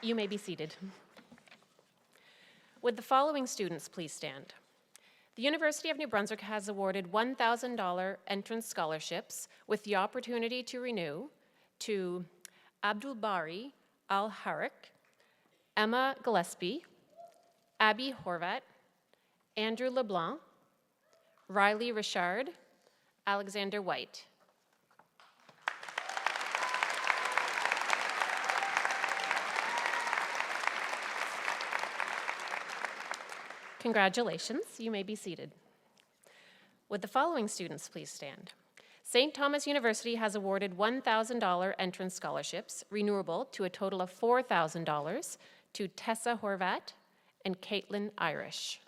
You may be seated. Would the following students please stand? The University of New Brunswick has awarded $1,000 entrance scholarships with the opportunity to renew to Abdul Bari Al-Harik, Emma Gillespie, Abby Horvat, Andrew LeBlanc, Riley Richard, Alexander White. Congratulations, you may be seated. Would the following students please stand? St. Thomas University has awarded $1,000 entrance scholarships, renewable to a total of $4,000 to Tessa Horvat and Caitlin Irish.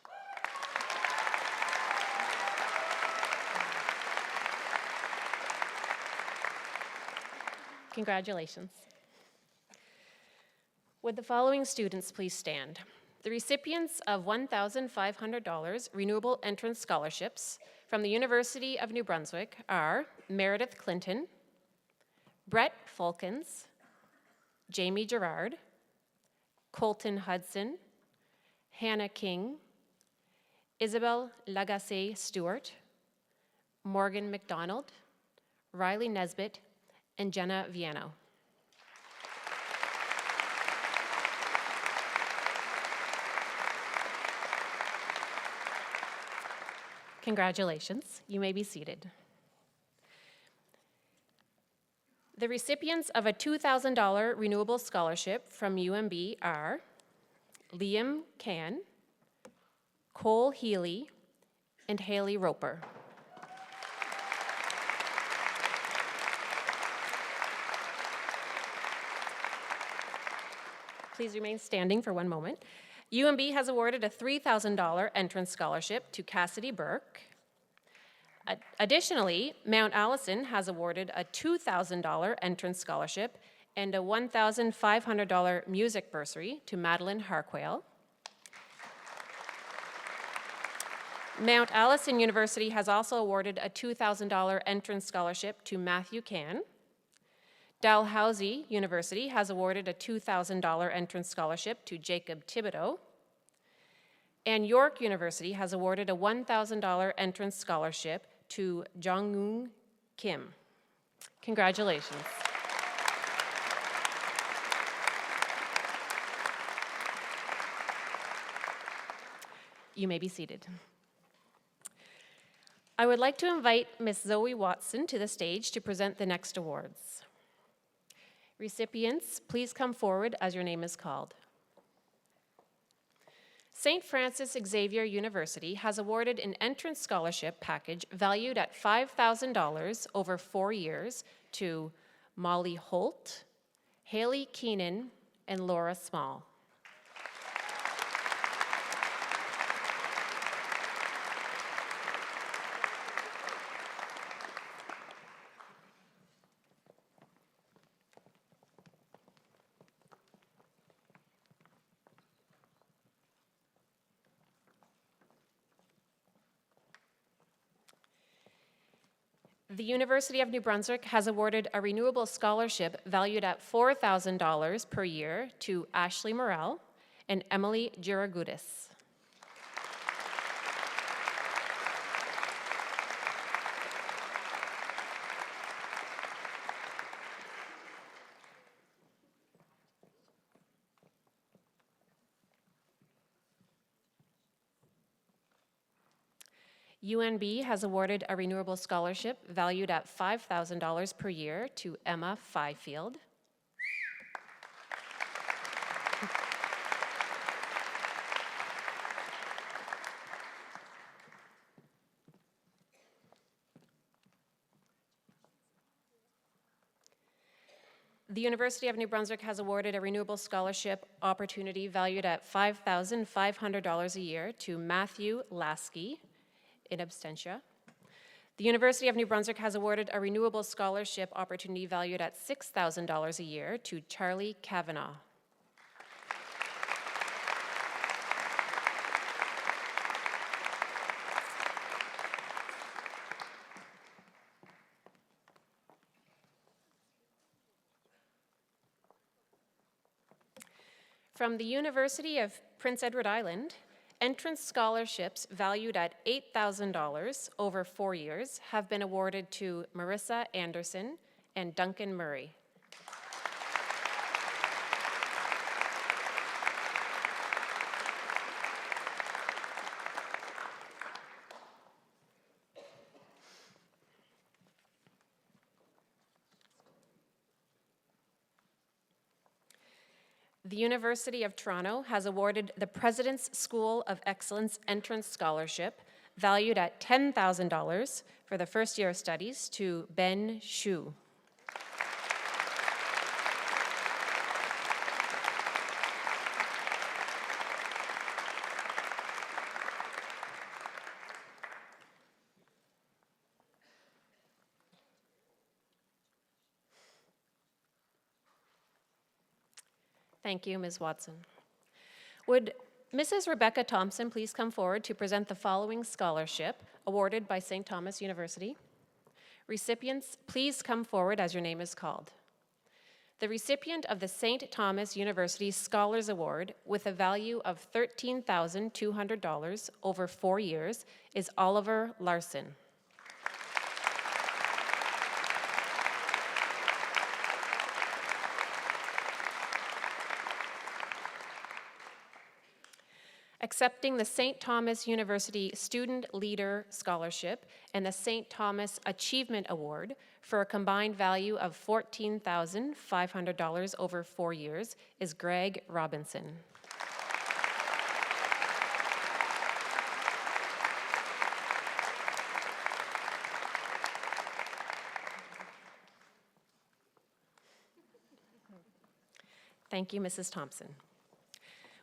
Congratulations. Would the following students please stand? The recipients of $1,500 renewable entrance scholarships from the University of New Brunswick are Meredith Clinton, Brett Fulkins, Jamie Gerard, Colton Hudson, Hannah King, Isabel Lagacé Stewart, Morgan McDonald, Riley Nesbitt, and Jenna Viano. Congratulations, you may be seated. The recipients of a $2,000 renewable scholarship from UMB are Liam Can, Cole Healy, and Haley Roper. Please remain standing for one moment. UMB has awarded a $3,000 entrance scholarship to Cassidy Burke. Additionally, Mount Allison has awarded a $2,000 entrance scholarship and a $1,500 music bursary to Madeline Harquail. Mount Allison University has also awarded a $2,000 entrance scholarship to Matthew Can. Dalhousie University has awarded a $2,000 entrance scholarship to Jacob Thibodeau. And York University has awarded a $1,000 entrance scholarship to Jong-Eun Kim. Congratulations. You may be seated. I would like to invite Ms. Zoe Watson to the stage to present the next awards. Recipients, please come forward as your name is called. St. Francis Xavier University has awarded an entrance scholarship package valued at $5,000 over 4 years to Molly Holt, Haley Keenan, and Laura Small. The University of New Brunswick has awarded a renewable scholarship valued at $4,000 per year to Ashley Morel and Emily Giragudis. UNB has awarded a renewable scholarship valued at $5,000 per year to Emma Fifield. The University of New Brunswick has awarded a renewable scholarship opportunity valued at $5,500 a year to Matthew Lasky in absentia. The University of New Brunswick has awarded a renewable scholarship opportunity valued at $6,000 a year to Charlie Kavanaugh. From the University of Prince Edward Island, entrance scholarships valued at $8,000 over 4 years have been awarded to Marissa Anderson and Duncan Murray. The University of Toronto has awarded the President's School of Excellence Entrance Scholarship, valued at $10,000 for the first year of studies, to Ben Shu. Thank you, Ms. Watson. Would Mrs. Rebecca Thompson please come forward to present the following scholarship awarded by St. Thomas University? Recipients, please come forward as your name is called. The recipient of the St. Thomas University Scholars Award with a value of $13,200 over 4 years is Oliver Larson. Accepting the St. Thomas University Student Leader Scholarship and the St. Thomas Achievement Award for a combined value of $14,500 over 4 years is Greg Robinson. Thank you, Mrs. Thompson.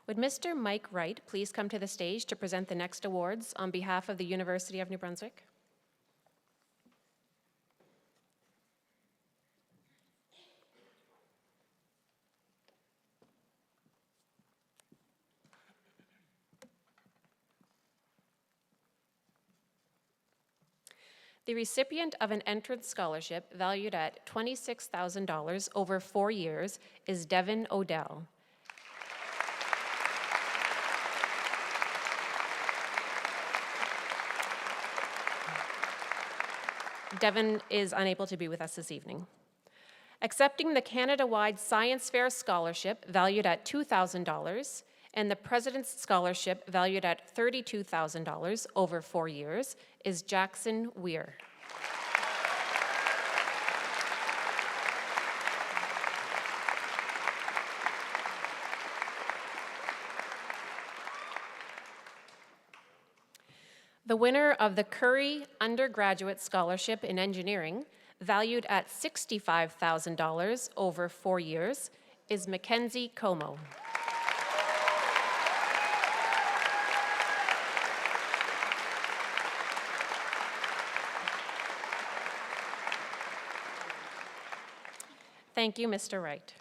Would Mr. Mike Wright please come to the stage to present the next awards on behalf of the University of New Brunswick? The recipient of an entrance scholarship valued at $26,000 over 4 years is Devin Odell. Devin is unable to be with us this evening. Accepting the Canada-wide Science Fair Scholarship valued at $2,000 and the President's Scholarship valued at $32,000 over 4 years is Jackson Weir. The winner of the Curry Undergraduate Scholarship in Engineering, valued at $65,000 over 4 years, is Mackenzie Como. Thank you, Mr. Wright.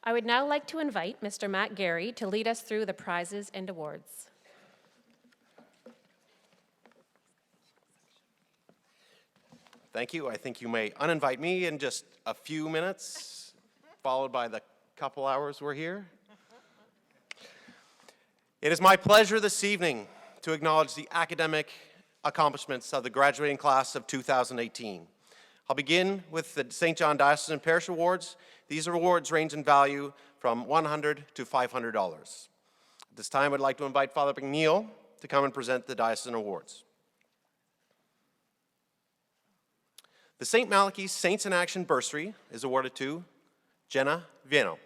I would now like to invite Mr. Matt Gary to lead us through the prizes and awards. Thank you. I think you may uninvite me in just a few minutes, followed by the couple hours we're here. It is my pleasure this evening to acknowledge the academic accomplishments of the graduating class of 2018. I'll begin with the St. John Diocesan Parish Awards. These awards range in value from $100 to $500. At this time, I'd like to invite Father McNeil to come and present the Diocesan Awards. The St. Malachy Saints in Action Bursary is awarded to Jenna Vieno.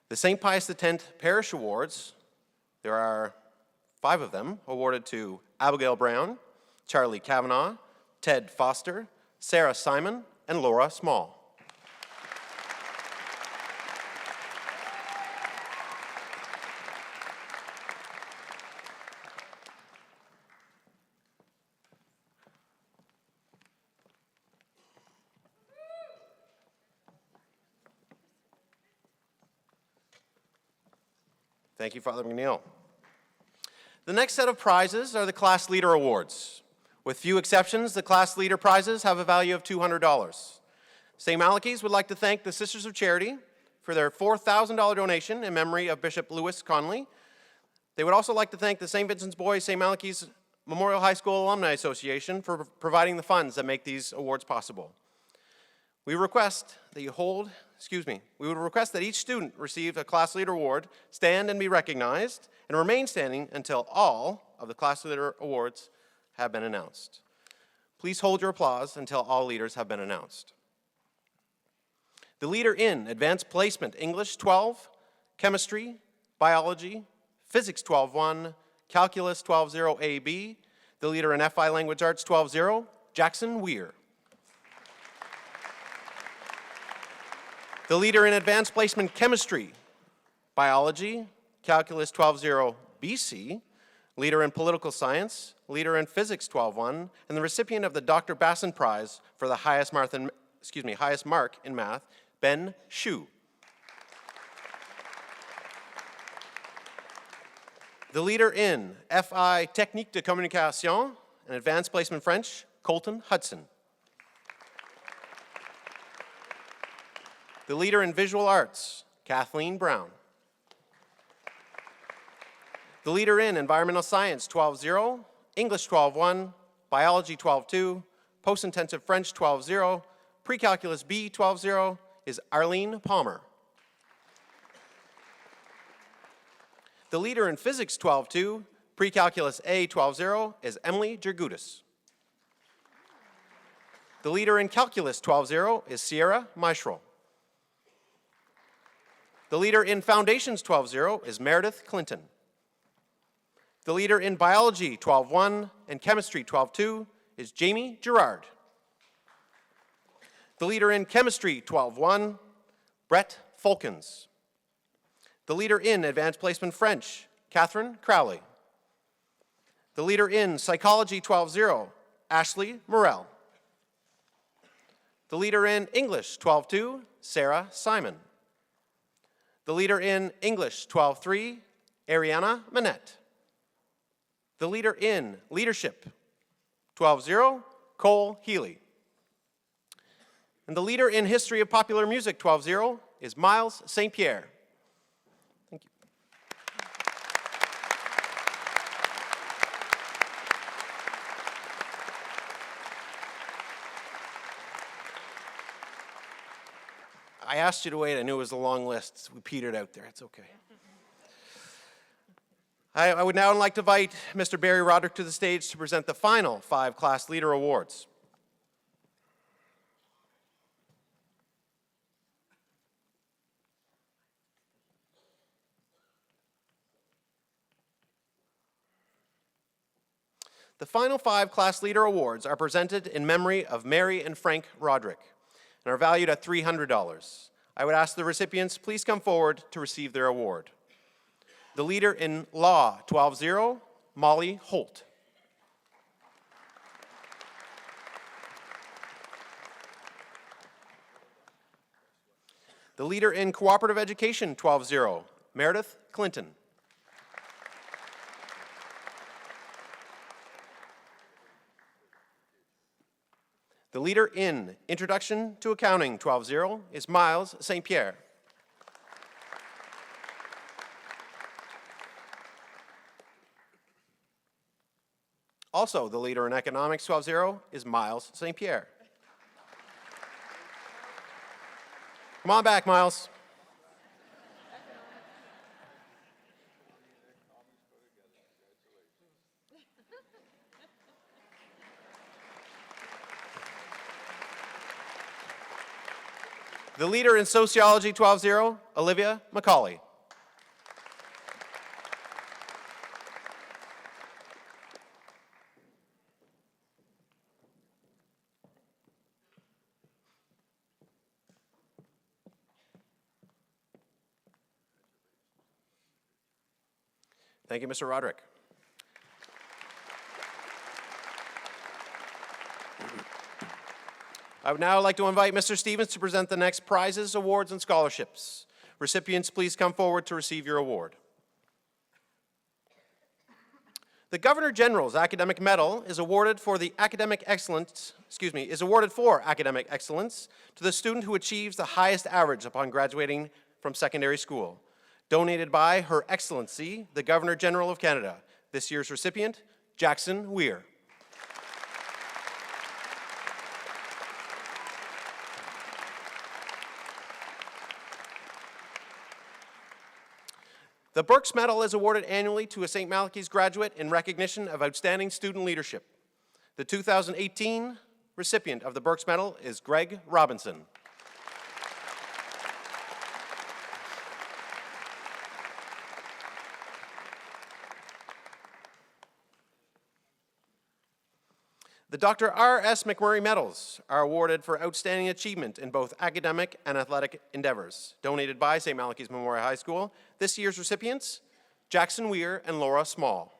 The St. Pius X Parish Awards, there are 5 of them, awarded to Abigail Brown, Charlie Kavanaugh, Ted Foster, Sarah Simon, and Laura Small. Thank you, Father McNeil. The next set of prizes are the Class Leader Awards. With few exceptions, the Class Leader prizes have a value of $200. St. Malachy's would like to thank the Sisters of Charity for their $4,000 donation in memory of Bishop Lewis Conley. They would also like to thank the St. Vincent's Boys St. Malachy's Memorial High School Alumni Association for providing the funds that make these awards possible. We request that we would request that each student receive a Class Leader Award, stand and be recognized, and remain standing until all of the Class Leader Awards have been announced. Please hold your applause until all leaders have been announced. The leader in Advanced Placement English 12, Chemistry, Biology, Physics 12-1, Calculus 12-0 AB, the leader in FI Language Arts 12-0, Jackson Weir. The leader in Advanced Placement Chemistry, Biology, Calculus 12-0 BC, leader in Political Science, leader in Physics 12-1, and the recipient of the Dr. Basson Prize for the highest mark in math, Ben Shu. The leader in FI Technique de Communication and Advanced Placement French, Colton Hudson. The leader in Visual Arts, Kathleen Brown. The leader in Environmental Science 12-0, English 12-1, Biology 12-2, Post-Intensive French 12-0, Pre-Calculus B 12-0 is Arlene Palmer. The leader in Physics 12-2, Pre-Calculus A 12-0 is Emily Jergudis. The leader in Calculus 12-0 is Sierra Meischel. The leader in Foundations 12-0 is Meredith Clinton. The leader in Biology 12-1 and Chemistry 12-2 is Jamie Gerard. The leader in Chemistry 12-1, Brett Fulkins. The leader in Advanced Placement French, Catherine Crowley. The leader in Psychology 12-0, Ashley Morell. The leader in English 12-2, Sarah Simon. The leader in English 12-3, Ariana Manette. The leader in Leadership 12-0, Cole Healy. And the leader in History of Popular Music 12-0 is Miles St. Pierre. Thank you. I asked you to wait. I knew it was a long list. We petered out there. It's okay. I would now like to invite Mr. Barry Roderick to the stage to present the final 5 Class Leader Awards. The final 5 Class Leader Awards are presented in memory of Mary and Frank Roderick and are valued at $300. I would ask the recipients please come forward to receive their award. The leader in Law 12-0, Molly Holt. The leader in Cooperative Education 12-0, Meredith Clinton. The leader in Introduction to Accounting 12-0 is Miles St. Pierre. Also, the leader in Economics 12-0 is Miles St. Pierre. Come on back, Miles. The leader in Sociology 12-0, Olivia McCauley. Thank you, Mr. Roderick. I would now like to invite Mr. Stevens to present the next prizes, awards, and scholarships. Recipients, please come forward to receive your award. The Governor General's Academic Medal is awarded for academic excellence to the student who achieves the highest average upon graduating from secondary school. Donated by Her Excellency, the Governor General of Canada. This year's recipient, Jackson Weir. The Burks Medal is awarded annually to a St. Malachy's graduate in recognition of outstanding student leadership. The 2018 recipient of the Burks Medal is Greg Robinson. The Dr. R.S. McMurray Medals are awarded for outstanding achievement in both academic and athletic endeavors. Donated by St. Malachy's Memorial High School. This year's recipients, Jackson Weir and Laura Small.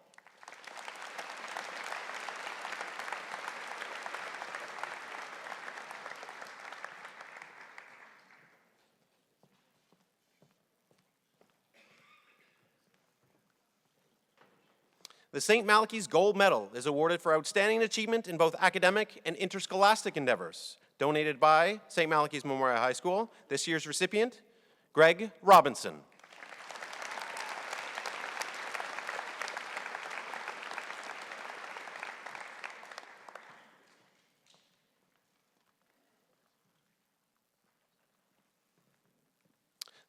The St. Malachy's Gold Medal is awarded for outstanding achievement in both academic and interscholastic endeavors. Donated by St. Malachy's Memorial High School. This year's recipient, Greg Robinson.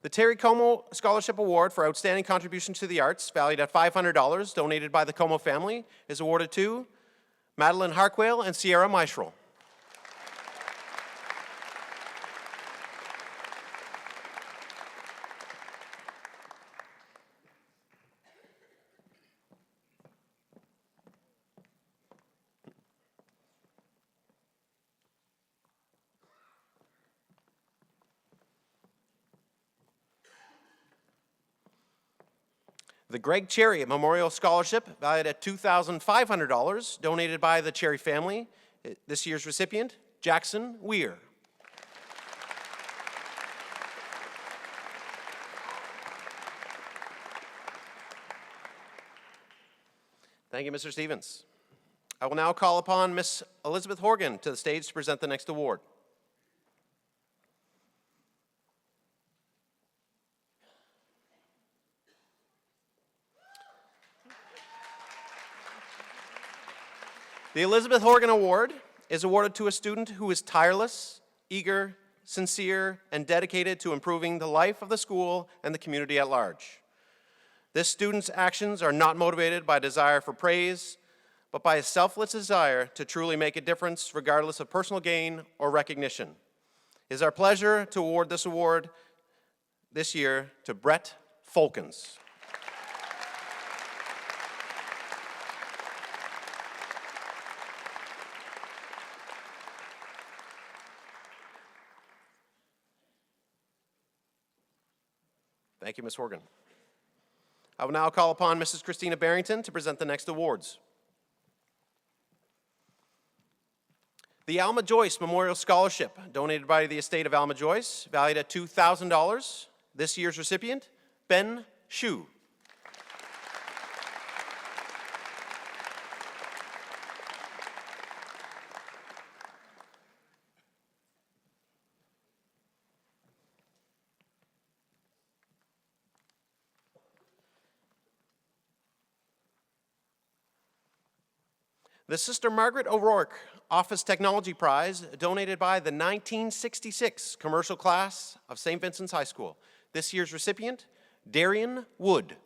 The Terry Como Scholarship Award for Outstanding Contribution to the Arts, valued at $500, donated by the Como family, is awarded to Madeline Harquail and Sierra Meischel. The Greg Cherry Memorial Scholarship, valued at $2,500, donated by the Cherry family. This year's recipient, Jackson Weir. Thank you, Mr. Stevens. I will now call upon Miss Elizabeth Horgan to the stage to present the next award. The Elizabeth Horgan Award is awarded to a student who is tireless, eager, sincere, and dedicated to improving the life of the school and the community at large. This student's actions are not motivated by desire for praise, but by a selfless desire to truly make a difference regardless of personal gain or recognition. It is our pleasure to award this award this year to Brett Folkens. Thank you, Ms. Horgan. I will now call upon Mrs. Christina Barrington to present the next awards. The Alma Joyce Memorial Scholarship, donated by the estate of Alma Joyce, valued at $2,000. This year's recipient, Ben Shu. The Sister Margaret O'Rourke Office Technology Prize, donated by the 1966 commercial class of St. Vincent's High School. This year's recipient, Darian Wood.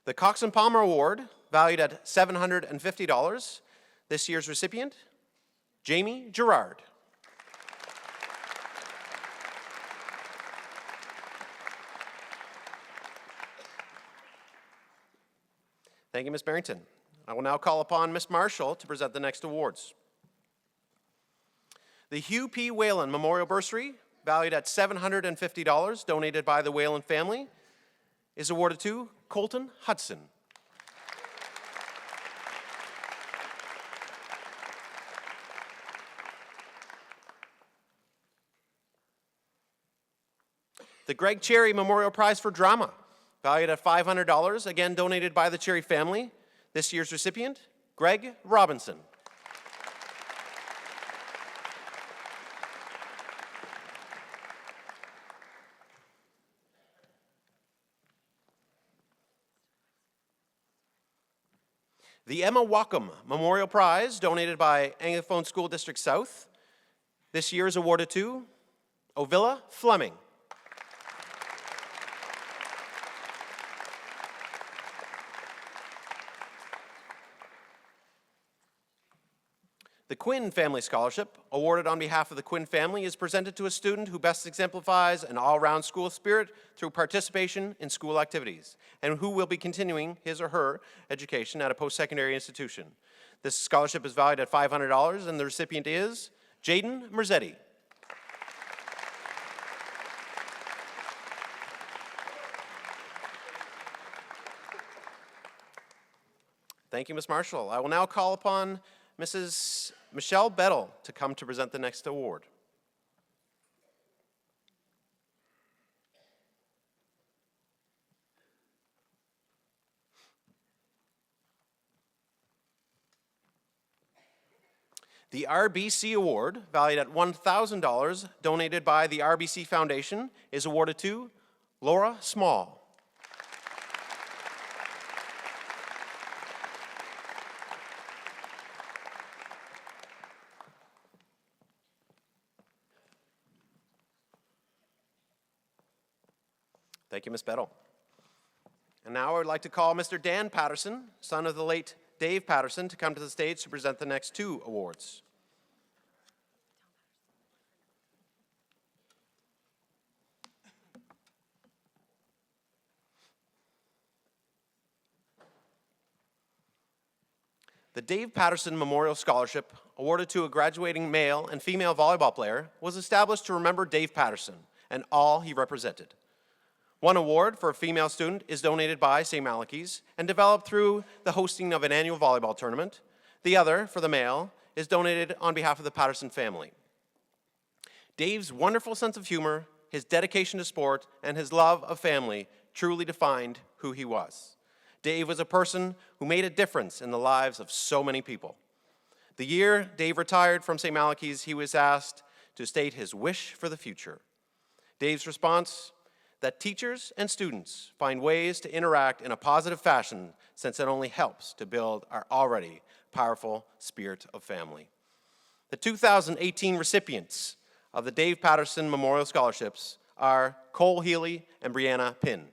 The Cox and Palmer Award, valued at $750. This year's recipient, Jamie Gerard. Thank you, Ms. Barrington. I will now call upon Ms. Marshall to present the next awards. The Hugh P. Whalen Memorial Bursary, valued at $750, donated by the Whalen family, is awarded to Colton Hudson. The Greg Cherry Memorial Prize for Drama, valued at $500, again donated by the Cherry family. This year's recipient, Greg Robinson. The Emma Wacom Memorial Prize, donated by Anglophone School District South. This year is awarded to Ovilla Fleming. The Quinn Family Scholarship, awarded on behalf of the Quinn family, is presented to a student who best exemplifies an all-round school spirit through participation in school activities, and who will be continuing his or her education at a post-secondary institution. This scholarship is valued at $500, and the recipient is Jaden Merzetti. Thank you, Ms. Marshall. I will now call upon Mrs. Michelle Bettel to come to present the next award. The RBC Award, valued at $1,000, donated by the RBC Foundation, is awarded to Laura Small. Thank you, Ms. Bettel. And now I would like to call Mr. Dan Patterson, son of the late Dave Patterson, to come to the stage to present the next two awards. The Dave Patterson Memorial Scholarship, awarded to a graduating male and female volleyball player, was established to remember Dave Patterson and all he represented. One award for a female student is donated by St. Malachy's and developed through the hosting of an annual volleyball tournament. The other, for the male, is donated on behalf of the Patterson family. Dave's wonderful sense of humor, his dedication to sport, and his love of family truly defined who he was. Dave was a person who made a difference in the lives of so many people. The year Dave retired from St. Malachy's, he was asked to state his wish for the future. Dave's response, that teachers and students find ways to interact in a positive fashion, since it only helps to build our already powerful spirit of family. The 2018 recipients of the Dave Patterson Memorial Scholarships are Cole Healy and Brianna Pinn.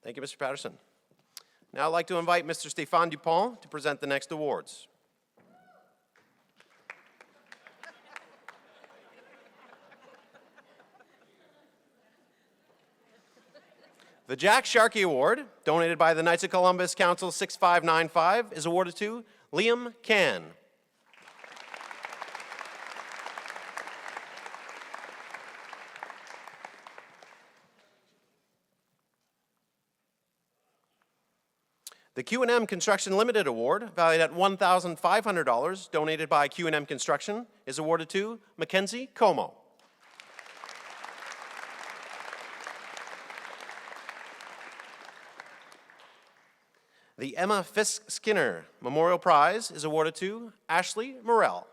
Thank you, Mr. Patterson. Now I'd like to invite Mr. Stéphane Dupont to present the next awards. The Jack Sharkey Award, donated by the Knights of Columbus Council 6595, is awarded to Liam Can. The Q&M Construction Limited Award, valued at $1,500, donated by Q&M Construction, is awarded to Mackenzie Como. The Emma Fisk Skinner Memorial Prize is awarded to Ashley Morell.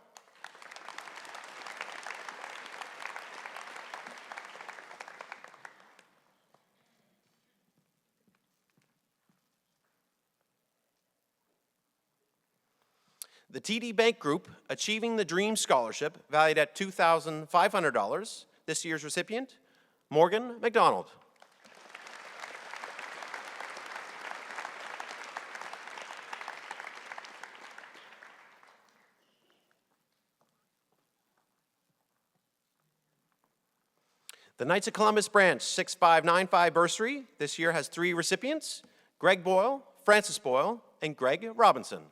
The TD Bank Group Achieving the Dream Scholarship, valued at $2,500. This year's recipient, Morgan McDonald. The Knights of Columbus Branch 6595 Bursary this year has 3 recipients, Greg Boyle, Francis Boyle, and Greg Robinson.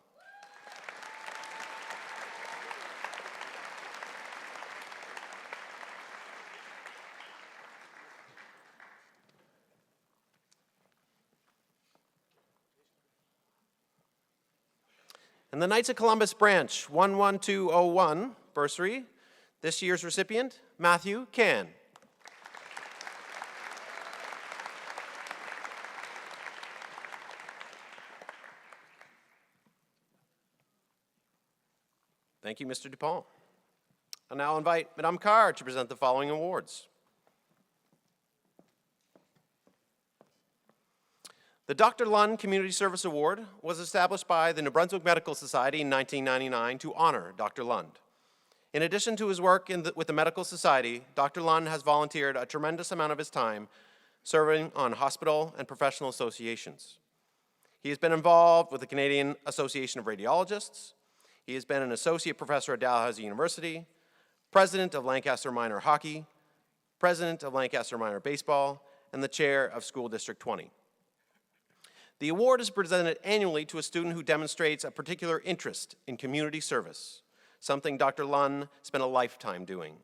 And the Knights of Columbus Branch 11201 Bursary, this year's recipient, Matthew Can. Thank you, Mr. Dupont. I'll now invite Madame Carr to present the following awards. The Dr. Lund Community Service Award was established by the New Brunswick Medical Society in 1999 to honor Dr. Lund. In addition to his work with the Medical Society, Dr. Lund has volunteered a tremendous amount of his time serving on hospital and professional associations. He has been involved with the Canadian Association of Radiologists. He has been an associate professor at Dalhousie University, president of Lancaster Minor Hockey, president of Lancaster Minor Baseball, and the chair of School District 20. The award is presented annually to a student who demonstrates a particular interest in community service, something Dr. Lund spent a lifetime doing.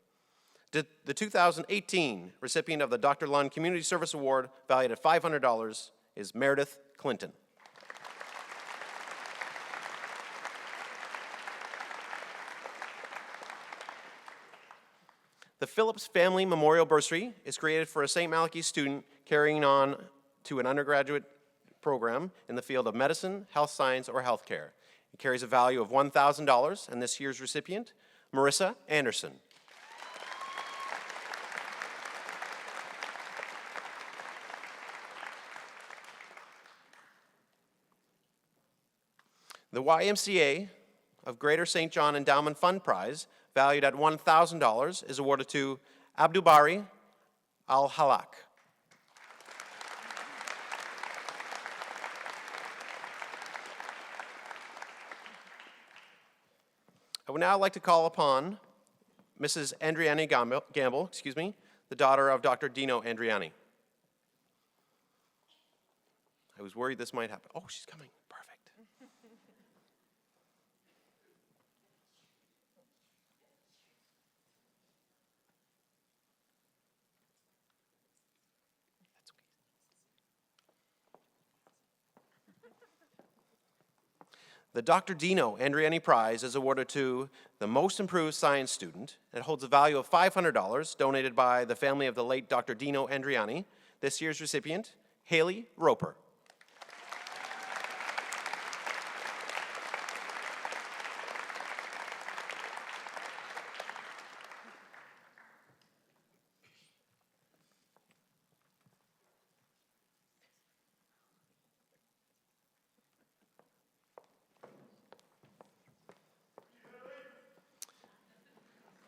The 2018 recipient of the Dr. Lund Community Service Award, valued at $500, is Meredith Clinton. The Phillips Family Memorial Bursary is created for a St. Malachy student carrying on to an undergraduate program in the field of medicine, health science, or healthcare. It carries a value of $1,000, and this year's recipient, Marissa Anderson. The YMCA of Greater St. John Endowment Fund Prize, valued at $1,000, is awarded to Abdubari Al-Halak. I would now like to call upon Mrs. Andriani Gamble, the daughter of Dr. Dino Andriani. I was worried this might happen. Oh, she's coming. Perfect. The Dr. Dino Andriani Prize is awarded to the most improved science student. It holds a value of $500 donated by the family of the late Dr. Dino Andriani. This year's recipient, Haley Roper.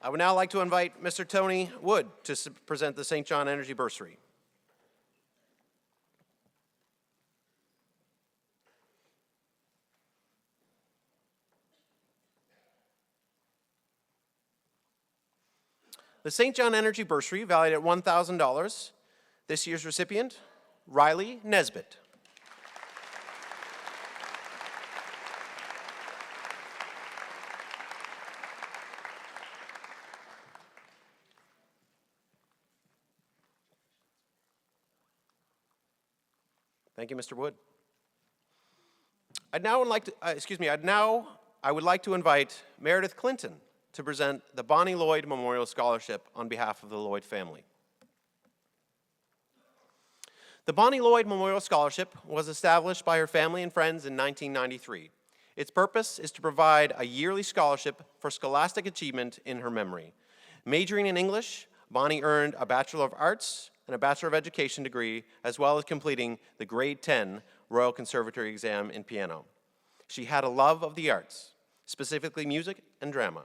I would now like to invite Mr. Tony Wood to present the St. John Energy Bursary. The St. John Energy Bursary, valued at $1,000. This year's recipient, Riley Nesbitt. Thank you, Mr. Wood. I would like to invite Meredith Clinton to present the Bonnie Lloyd Memorial Scholarship on behalf of the Lloyd family. The Bonnie Lloyd Memorial Scholarship was established by her family and friends in 1993. Its purpose is to provide a yearly scholarship for scholastic achievement in her memory. Majoring in English, Bonnie earned a Bachelor of Arts and a Bachelor of Education degree, as well as completing the grade 10 Royal Conservatory exam in piano. She had a love of the arts, specifically music and drama.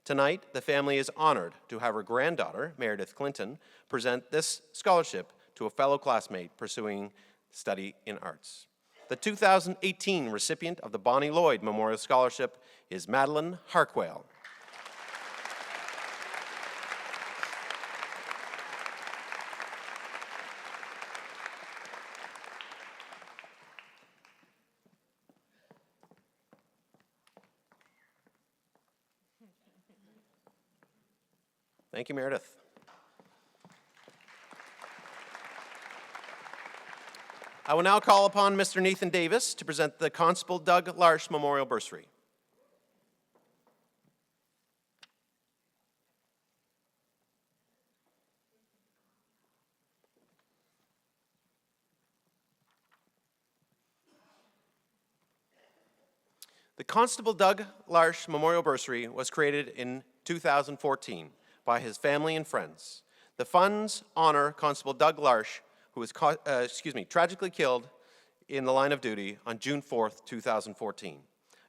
Tonight, the family is honored to have her granddaughter, Meredith Clinton, present this scholarship to a fellow classmate pursuing study in arts. The 2018 recipient of the Bonnie Lloyd Memorial Scholarship is Madeline Harquail. Thank you, Meredith. I will now call upon Mr. Nathan Davis to present the Constable Doug Larsh Memorial Bursary. The Constable Doug Larsh Memorial Bursary was created in 2014 by his family and friends. The funds honor Constable Doug Larsh, who was tragically killed in the line of duty on June 4th, 2014.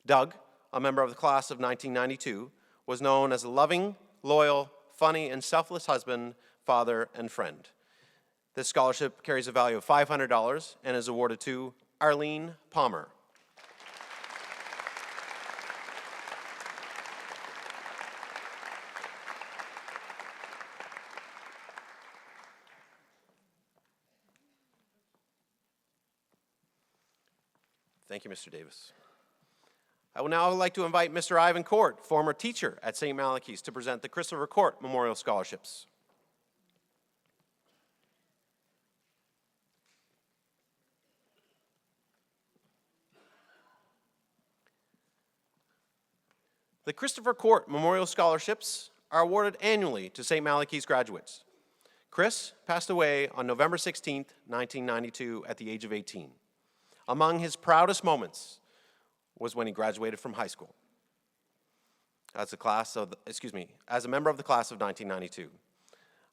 Doug, a member of the class of 1992, was known as a loving, loyal, funny, and selfless husband, father, and friend. This scholarship carries a value of $500 and is awarded to Arlene Palmer. Thank you, Mr. Davis. I would now like to invite Mr. Ivan Court, former teacher at St. Malachy's, to present the Christopher Court Memorial Scholarships. The Christopher Court Memorial Scholarships are awarded annually to St. Malachy's graduates. Chris passed away on November 16th, 1992 at the age of 18. Among his proudest moments was when he graduated from high school as a member of the class of 1992.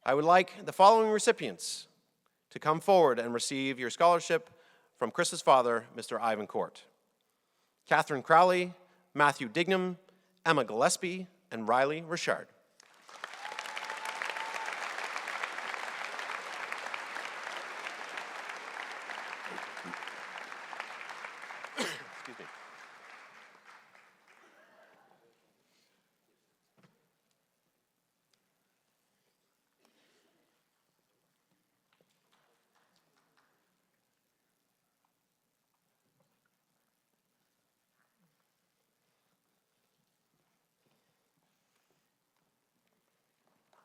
I would like the following recipients to come forward and receive your scholarship from Chris's father, Mr. Ivan Court. Catherine Crowley, Matthew Dignam, Emma Gillespie, and Riley Richard.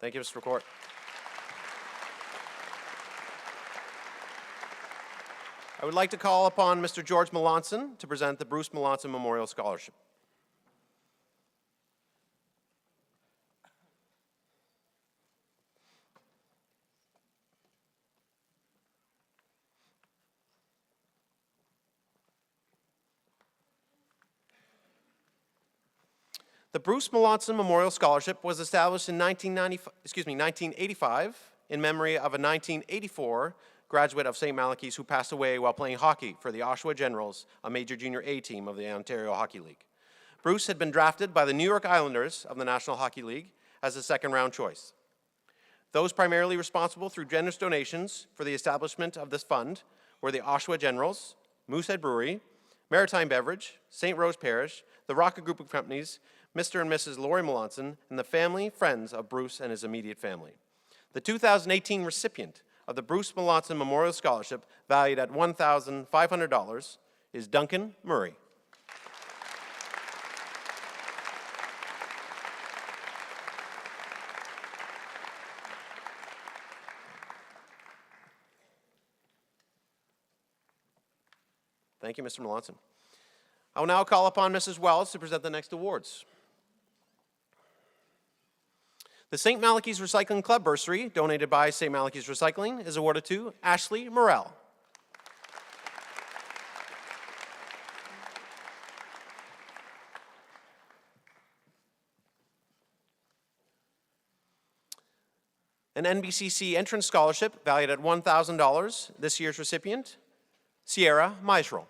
Thank you, Mr. Court. I would like to call upon Mr. George Melanson to present the Bruce Melanson Memorial Scholarship. The Bruce Melanson Memorial Scholarship was established in 1985 in memory of a 1984 graduate of St. Malachy's who passed away while playing hockey for the Oshawa Generals, a major junior A team of the Ontario Hockey League. Bruce had been drafted by the New York Islanders of the National Hockey League as a second-round choice. Those primarily responsible through generous donations for the establishment of this fund were the Oshawa Generals, Moosehead Brewery, Maritime Beverage, St. Rose Parish, the Rocket Group of Companies, Mr. and Mrs. Laurie Melanson, and the family, friends of Bruce and his immediate family. The 2018 recipient of the Bruce Melanson Memorial Scholarship, valued at $1,500, is Duncan Murray. Thank you, Mr. Melanson. I will now call upon Mrs. Wells to present the next awards. The St. Malachy's Recycling Club bursary, donated by St. Malachy's Recycling, is awarded to Ashley Morrell. An NBCC entrance scholarship valued at $1,000, this year's recipient, Sierra Meisrel.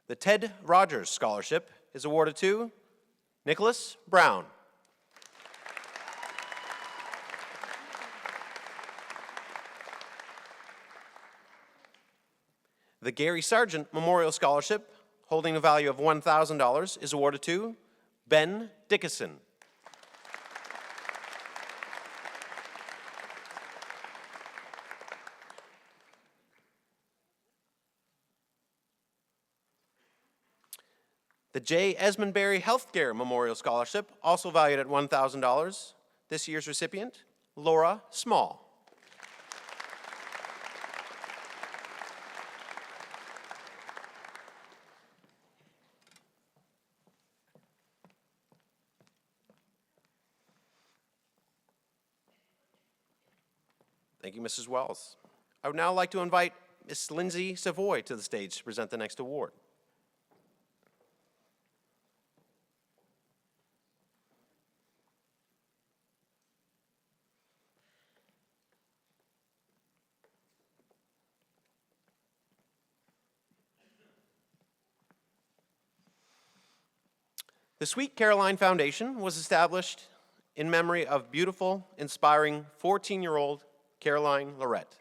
The Ted Rogers Scholarship is awarded to Nicholas Brown. The Gary Sargent Memorial Scholarship, holding a value of $1,000, is awarded to Ben Dickinson. The J. Esmondberry Healthcare Memorial Scholarship, also valued at $1,000. This year's recipient, Laura Small. Thank you, Mrs. Wells. I would now like to invite Ms. Lindsay Savoy to the stage to present the next award. The Sweet Caroline Foundation was established in memory of beautiful, inspiring 14-year-old Caroline Lorette.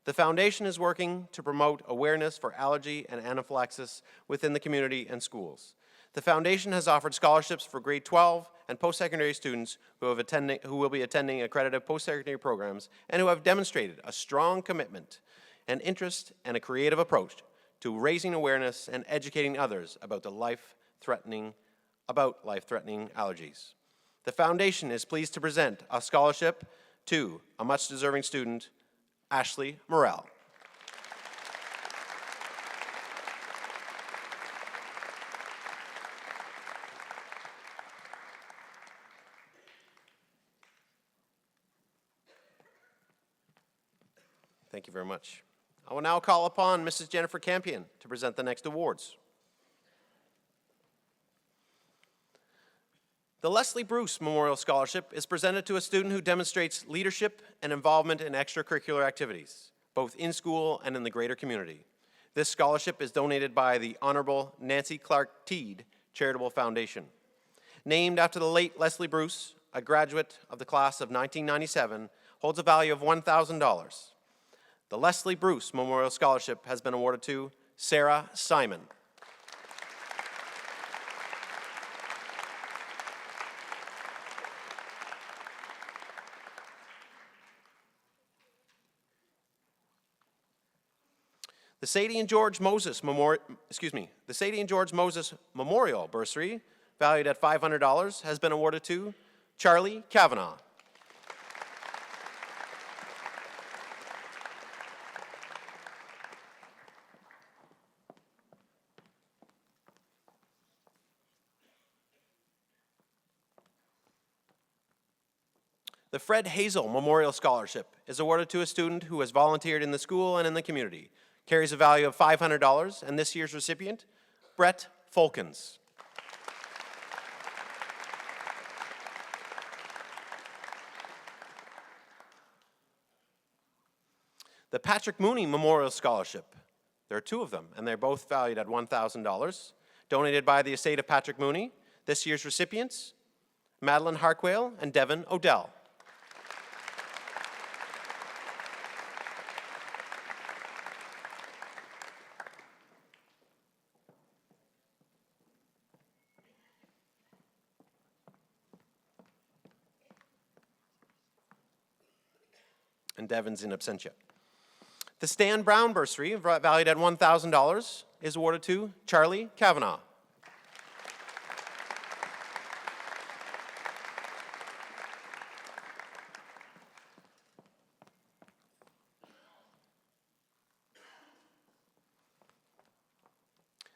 The foundation is working to promote awareness for allergy and anaphylaxis within the community and schools. The foundation has offered scholarships for grade 12 and post-secondary students who will be attending accredited post-secondary programs and who have demonstrated a strong commitment and interest and a creative approach to raising awareness and educating others about life-threatening allergies. The foundation is pleased to present a scholarship to a much-deserving student, Ashley Morrell. Thank you very much. I will now call upon Mrs. Jennifer Campion to present the next awards. The Leslie Bruce Memorial Scholarship is presented to a student who demonstrates leadership and involvement in extracurricular activities, both in school and in the greater community. This scholarship is donated by the Honorable Nancy Clark Teed Charitable Foundation. Named after the late Leslie Bruce, a graduate of the class of 1997, holds a value of $1,000. The Leslie Bruce Memorial Scholarship has been awarded to Sarah Simon. The Sadie and George Moses Memorial Bursary, valued at $500, has been awarded to Charlie Kavanaugh. The Fred Hazel Memorial Scholarship is awarded to a student who has volunteered in the school and in the community. Carries a value of $500, and this year's recipient, Brett Folkens. The Patrick Mooney Memorial Scholarship. There are two of them, and they're both valued at $1,000. Donated by the estate of Patrick Mooney. This year's recipients, Madeline Harquail and Devin Odell. And Devin's in absentia. The Stan Brown Bursary, valued at $1,000, is awarded to Charlie Kavanaugh.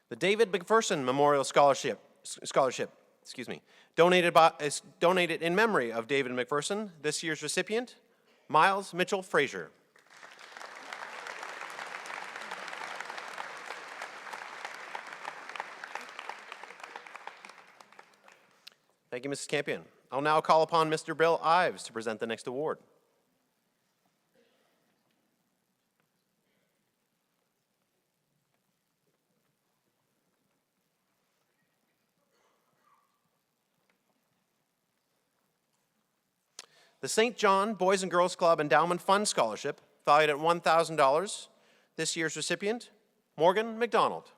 The David McPherson Memorial Scholarship, donated in memory of David McPherson. This year's recipient, Miles Mitchell Frazier. Thank you, Mrs. Campion. I'll now call upon Mr. Bill Ives to present the next award. The St. John Boys and Girls Club Endowment Fund Scholarship, valued at $1,000. This year's recipient, Morgan McDonald.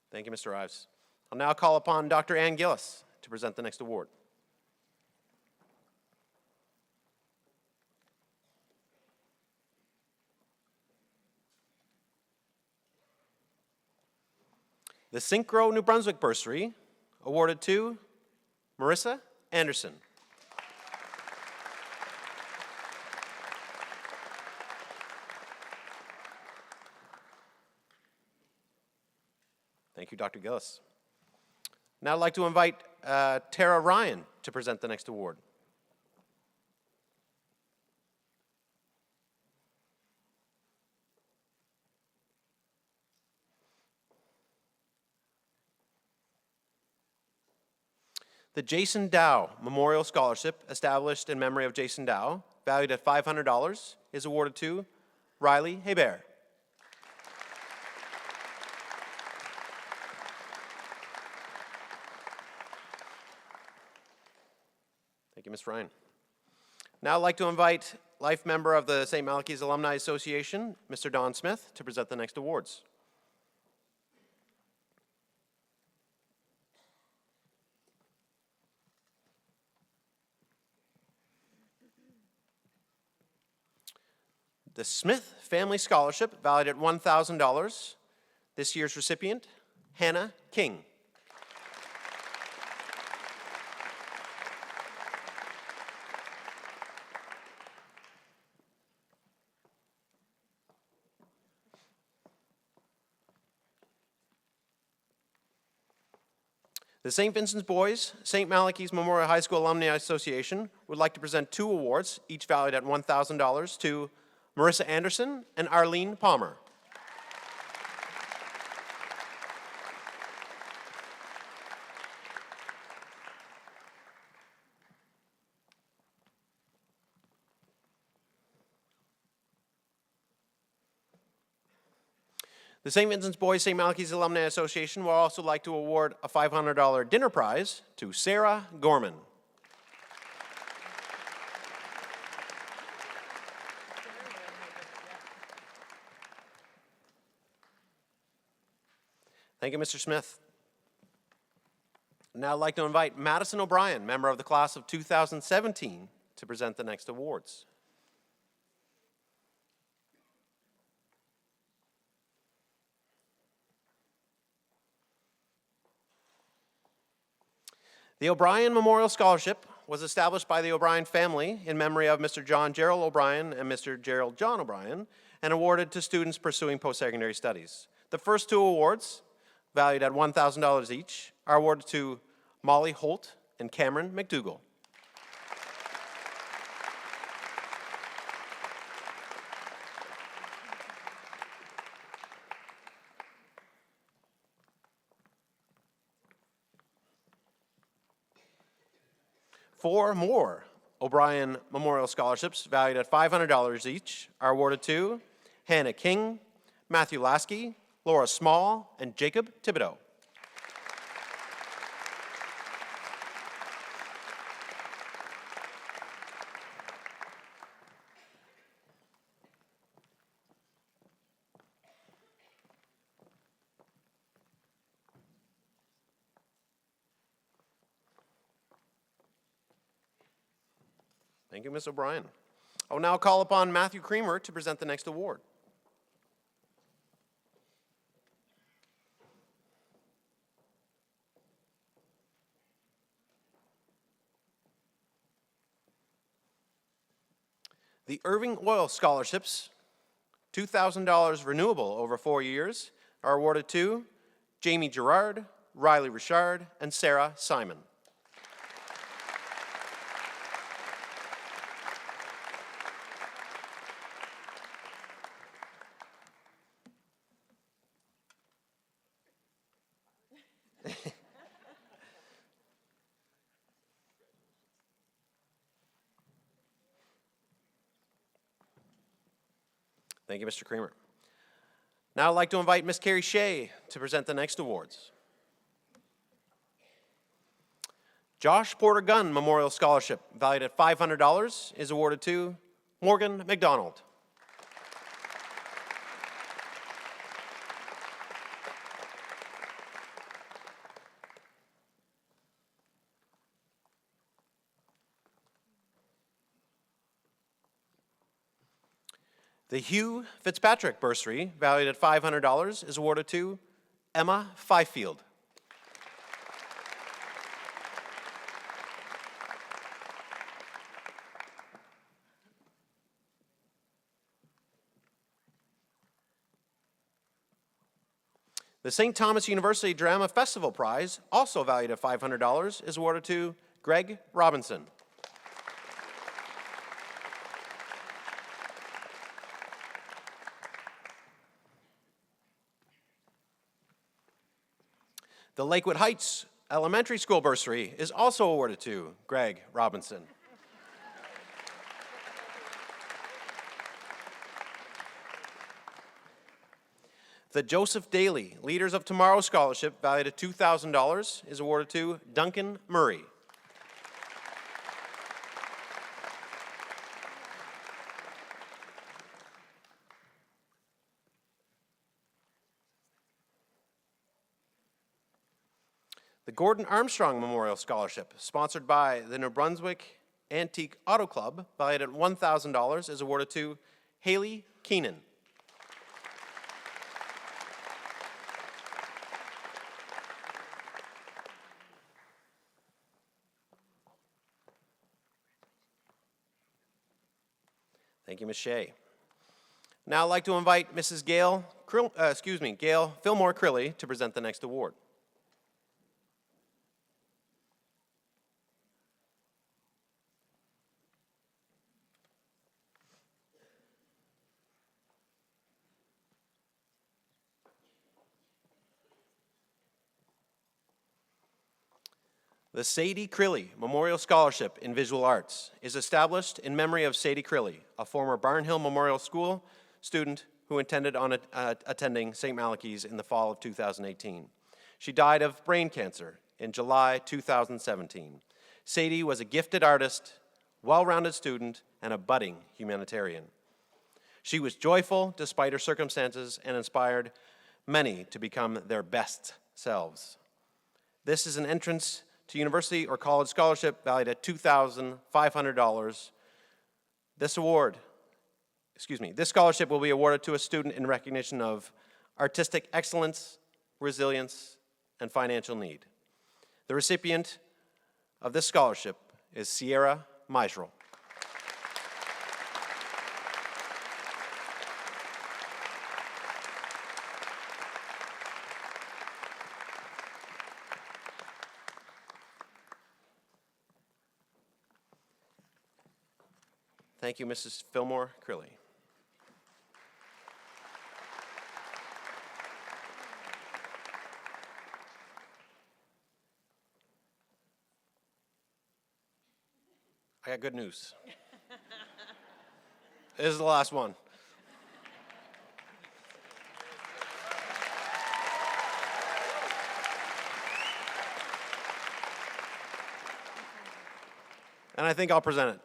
Thank you, Mr. Ives. I'll now call upon Dr. Ann Gillis to present the next award. The Synchro New Brunswick Bursary, awarded to Marissa Anderson. Thank you, Dr. Gillis. Now I'd like to invite Tara Ryan to present the next award. The Jason Dow Memorial Scholarship, established in memory of Jason Dow, valued at $500, is awarded to Riley Hebert. Thank you, Ms. Ryan. Now I'd like to invite life member of the St. Malachy's Alumni Association, Mr. Don Smith, to present the next awards. The Smith Family Scholarship, valued at $1,000. This year's recipient, Hannah King. The St. Vincent's Boys, St. Malachy's Memorial High School Alumni Association would like to present two awards, each valued at $1,000, to Marissa Anderson and Arlene Palmer. The St. Vincent's Boys St. Malachy's Alumni Association will also like to award a $500 dinner prize to Sarah Gorman. Thank you, Mr. Smith. Now I'd like to invite Madison O'Brien, member of the class of 2017, to present the next awards. The O'Brien Memorial Scholarship was established by the O'Brien family in memory of Mr. John Gerald O'Brien and Mr. Gerald John O'Brien, and awarded to students pursuing post-secondary studies. The first two awards, valued at $1,000 each, are awarded to Molly Holt and Cameron McDougall. Four more O'Brien Memorial Scholarships, valued at $500 each, are awarded to Hannah King, Matthew Lasky, Laura Small, and Jacob Thibodeau. Thank you, Ms. O'Brien. I will now call upon Matthew Creamer to present the next award. The Irving Oil Scholarships, $2,000 renewable over 4 years, are awarded to Jamie Gerard, Riley Richard, and Sarah Simon. Thank you, Mr. Creamer. Now I'd like to invite Ms. Carrie Shea to present the next awards. Josh Porter Gunn Memorial Scholarship, valued at $500, is awarded to Morgan McDonald. The Hugh Fitzpatrick Bursary, valued at $500, is awarded to Emma Fifield. The St. Thomas University Drama Festival Prize, also valued at $500, is awarded to Greg Robinson. The Lakewood Heights Elementary School Bursary is also awarded to Greg Robinson. The Joseph Daly Leaders of Tomorrow Scholarship, valued at $2,000, is awarded to Duncan Murray. The Gordon Armstrong Memorial Scholarship, sponsored by the New Brunswick Antique Auto Club, valued at $1,000, is awarded to Haley Keenan. Thank you, Ms. Shea. Now I'd like to invite Mrs. Gail Fillmore Crilly to present the next award. The Sadie Crilly Memorial Scholarship in Visual Arts is established in memory of Sadie Crilly, a former Barnhill Memorial School student who intended on attending St. Malachy's in the fall of 2018. She died of brain cancer in July 2017. Sadie was a gifted artist, well-rounded student, and a budding humanitarian. She was joyful despite her circumstances and inspired many to become their best selves. This is an entrance to university or college scholarship valued at $2,500. This scholarship will be awarded to a student in recognition of artistic excellence, resilience, and financial need. The recipient of this scholarship is Sierra Maisrel. Thank you, Mrs. Fillmore Crilly. I got good news. This is the last one. And I think I'll present it.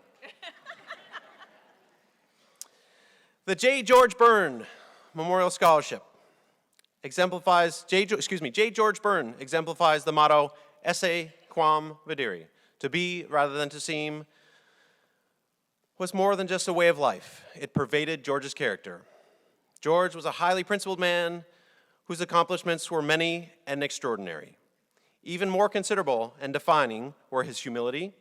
The J. George Byrne Memorial Scholarship exemplifies, J. George Byrne exemplifies the motto, esse quam videri, to be rather than to seem, was more than just a way of life. It pervaded George's character. George was a highly principled man whose accomplishments were many and extraordinary. Even more considerable and defining were his humility,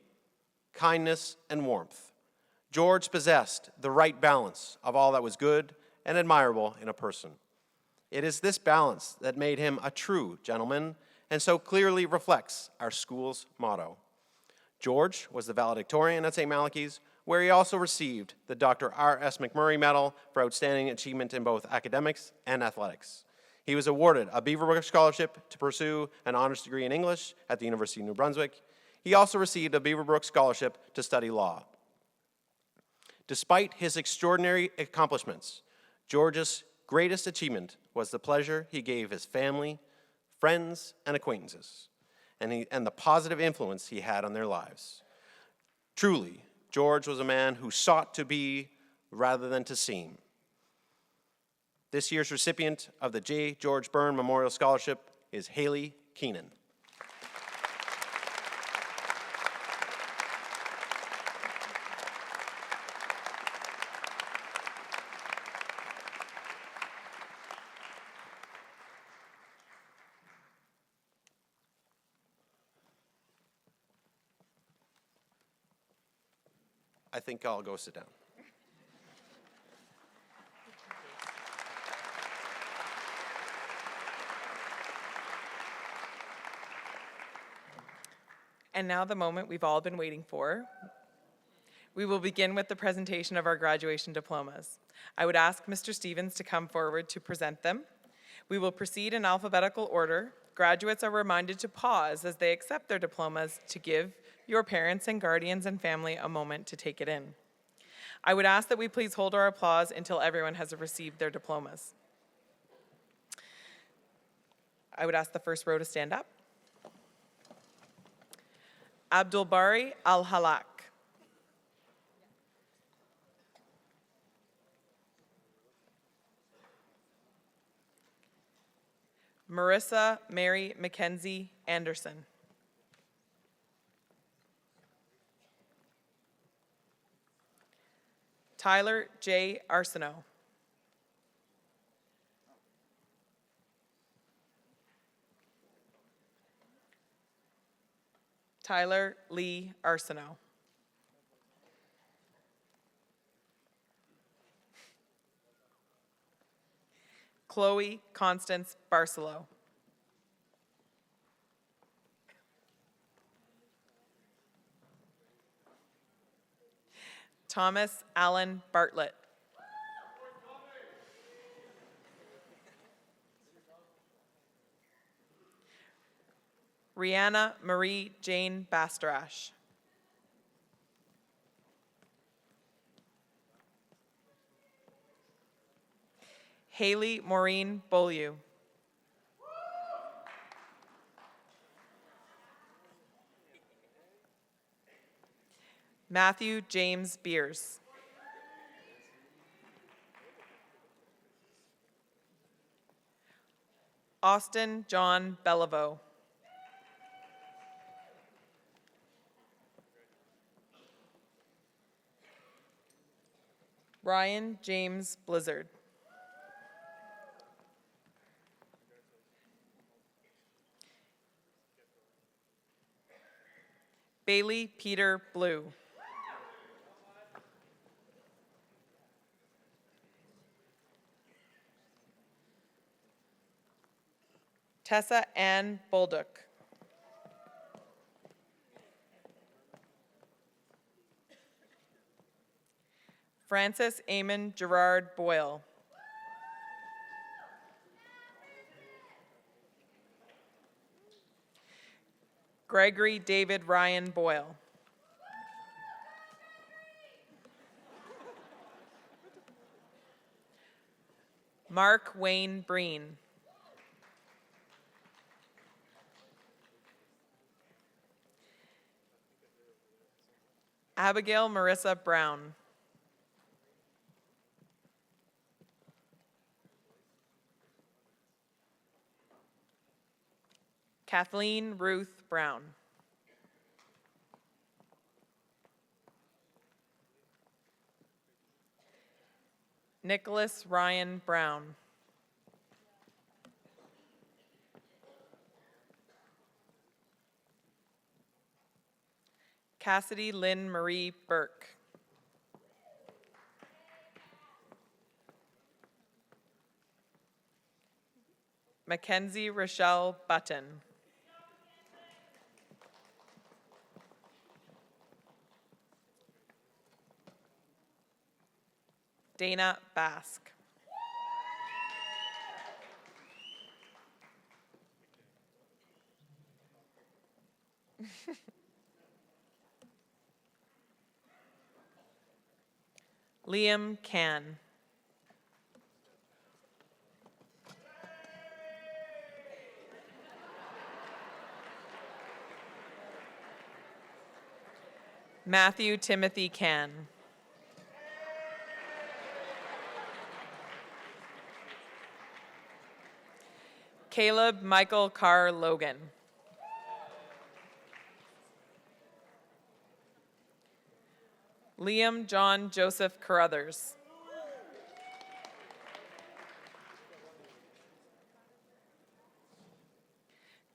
kindness, and warmth. George possessed the right balance of all that was good and admirable in a person. It is this balance that made him a true gentleman and so clearly reflects our school's motto. George was the valedictorian at St. Malachy's, where he also received the Dr. R.S. McMurray Medal for outstanding achievement in both academics and athletics. He was awarded a Beaverbrook Scholarship to pursue an honors degree in English at the University of New Brunswick. He also received a Beaverbrook Scholarship to study law. Despite his extraordinary accomplishments, George's greatest achievement was the pleasure he gave his family, friends, and acquaintances, and the positive influence he had on their lives. Truly, George was a man who sought to be rather than to seem. This year's recipient of the J. George Byrne Memorial Scholarship is Haley Keenan. I think I'll go sit down. And now the moment we've all been waiting for. We will begin with the presentation of our graduation diplomas. I would ask Mr. Stevens to come forward to present them. We will proceed in alphabetical order. Graduates are reminded to pause as they accept their diplomas to give your parents and guardians and family a moment to take it in. I would ask that we please hold our applause until everyone has received their diplomas. I would ask the first row to stand up. Abdulbari Al-Halak. Marissa Mary Mackenzie Anderson. Tyler J. Arsenault. Tyler Lee Arsenault. Chloe Constance Barcelo. Thomas Allen Bartlett. Rihanna Marie Jane Bastarash. Haley Maureen Beaulieu. Matthew James Beers. Austin John Beliveau. Ryan James Blizzard. Bailey Peter Blue. Tessa Ann Bolduc. Francis Amon Gerard Boyle. Gregory David Ryan Boyle. Mark Wayne Breen. Abigail Marissa Brown. Kathleen Ruth Brown. Nicholas Ryan Brown. Cassidy Lynn Marie Burke. Mackenzie Rochelle Button. Dana Basque. Liam Can. Matthew Timothy Can. Caleb Michael Carr Logan. Liam John Joseph Carruthers.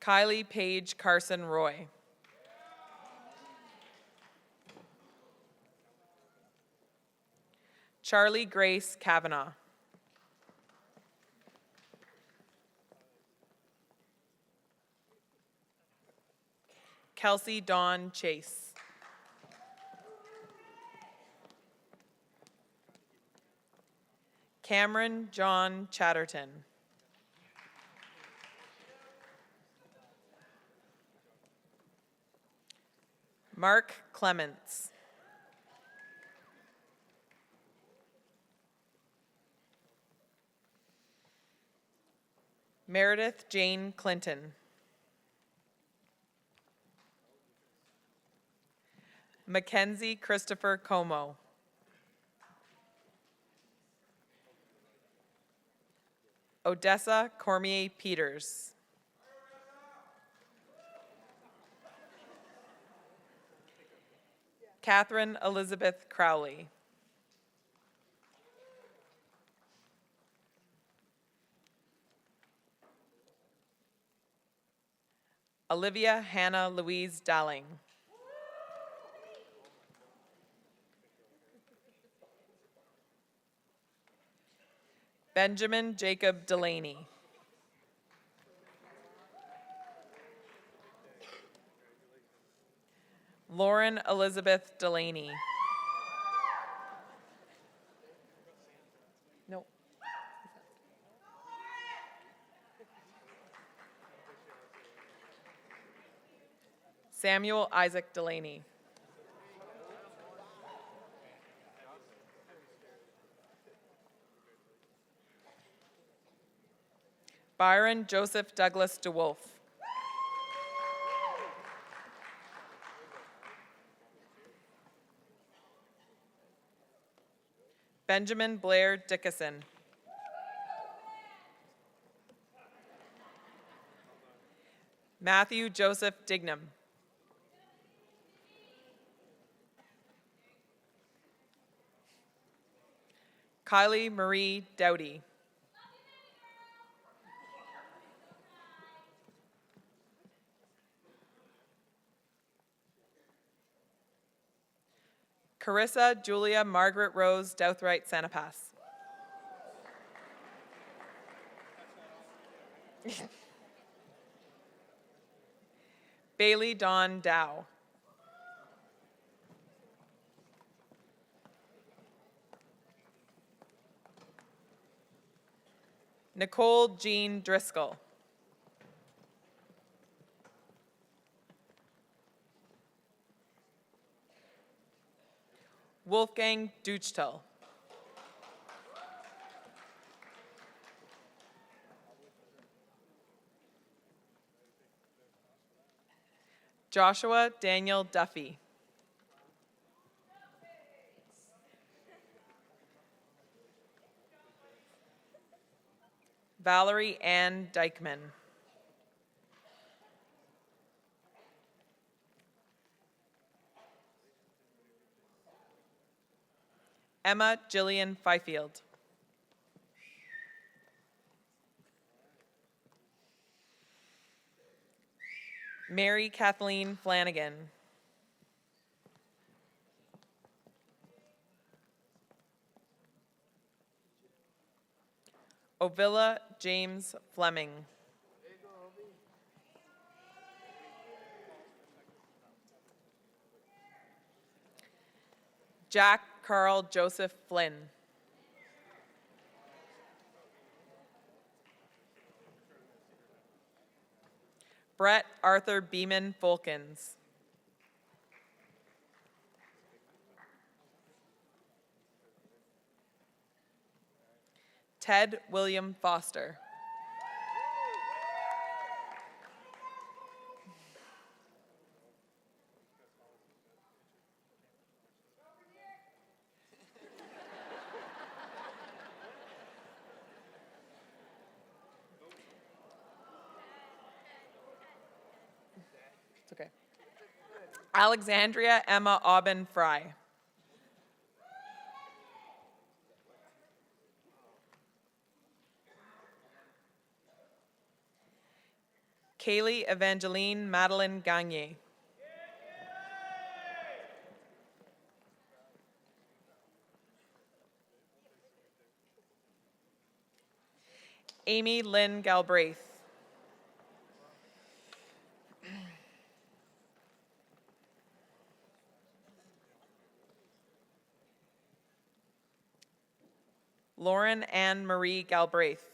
Kylie Paige Carson Roy. Charlie Grace Kavanaugh. Kelsey Dawn Chase. Cameron John Chatterton. Mark Clements. Meredith Jane Clinton. Mackenzie Christopher Como. Odessa Cormier Peters. Catherine Elizabeth Crowley. Olivia Hannah Louise Dalling. Benjamin Jacob Delaney. Lauren Elizabeth Delaney. Nope. Samuel Isaac Delaney. Byron Joseph Douglas DeWolf. Benjamin Blair Dickinson. Matthew Joseph Dignam. Kylie Marie Dowdy. Carissa Julia Margaret Rose Douthright Sanapass. Bailey Dawn Dow. Nicole Jean Driscoll. Wolfgang Duchtel. Joshua Daniel Duffy. Valerie Ann Dykeman. Emma Jillian Fifield. Mary Kathleen Flanagan. Ovilla James Fleming. Jack Carl Joseph Flynn. Brett Arthur Beeman Folkins. Ted William Foster. It's okay. Alexandria Emma Aubin Fry. Kaylee Evangeline Madeline Gagne. Amy Lynn Galbraith. Lauren Ann Marie Galbraith.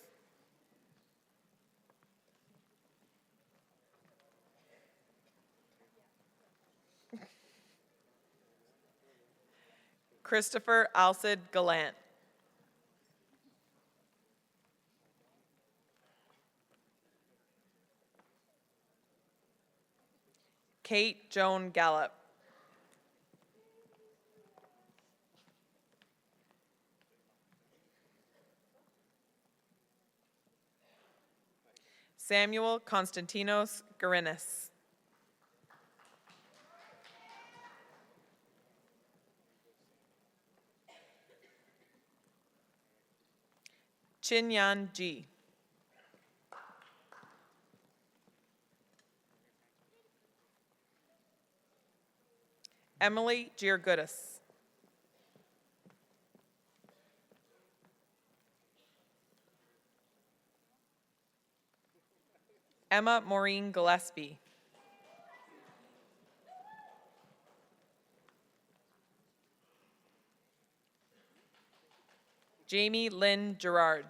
Christopher Alcid Gallant. Kate Joan Gallup. Samuel Konstantinos Garinis. Chinyan Ji. Emily Giorgudis. Emma Maureen Gillespie. Jamie Lynn Gerard.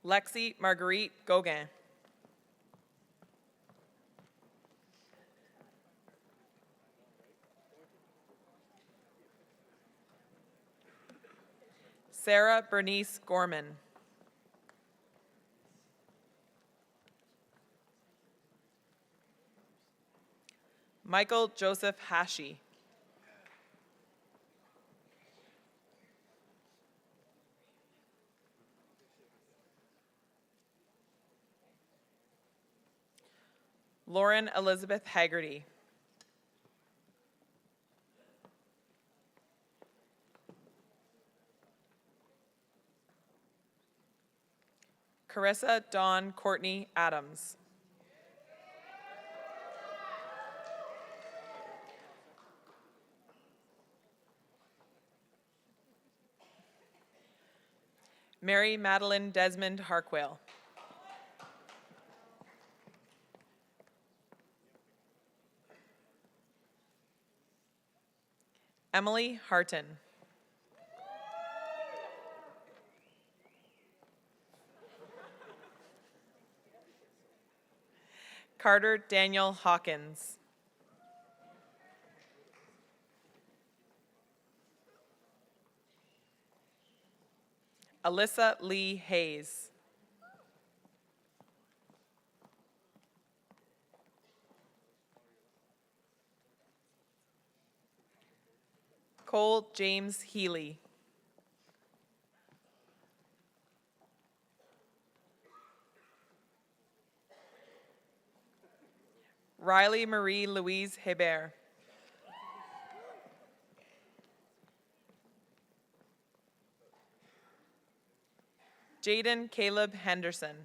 Lexi Marguerite Gauguin. Sarah Bernice Gorman. Michael Joseph Hashi. Lauren Elizabeth Haggerty. Carissa Dawn Courtney Adams. Mary Madeline Desmond Harquail. Emily Harton. Carter Daniel Hawkins. Alyssa Lee Hayes. Cole James Healy. Riley Marie Louise Hebert. Jaden Caleb Henderson.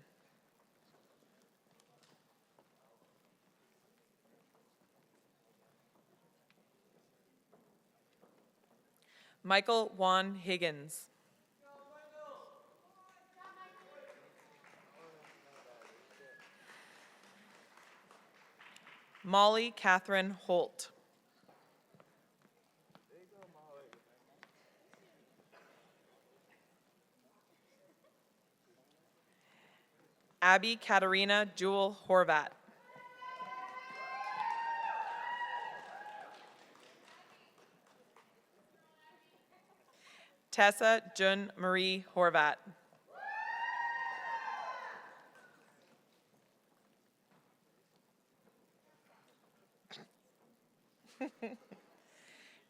Michael Juan Higgins. Molly Catherine Holt. Abby Katarina Jewel Horvat. Tessa Jun Marie Horvat.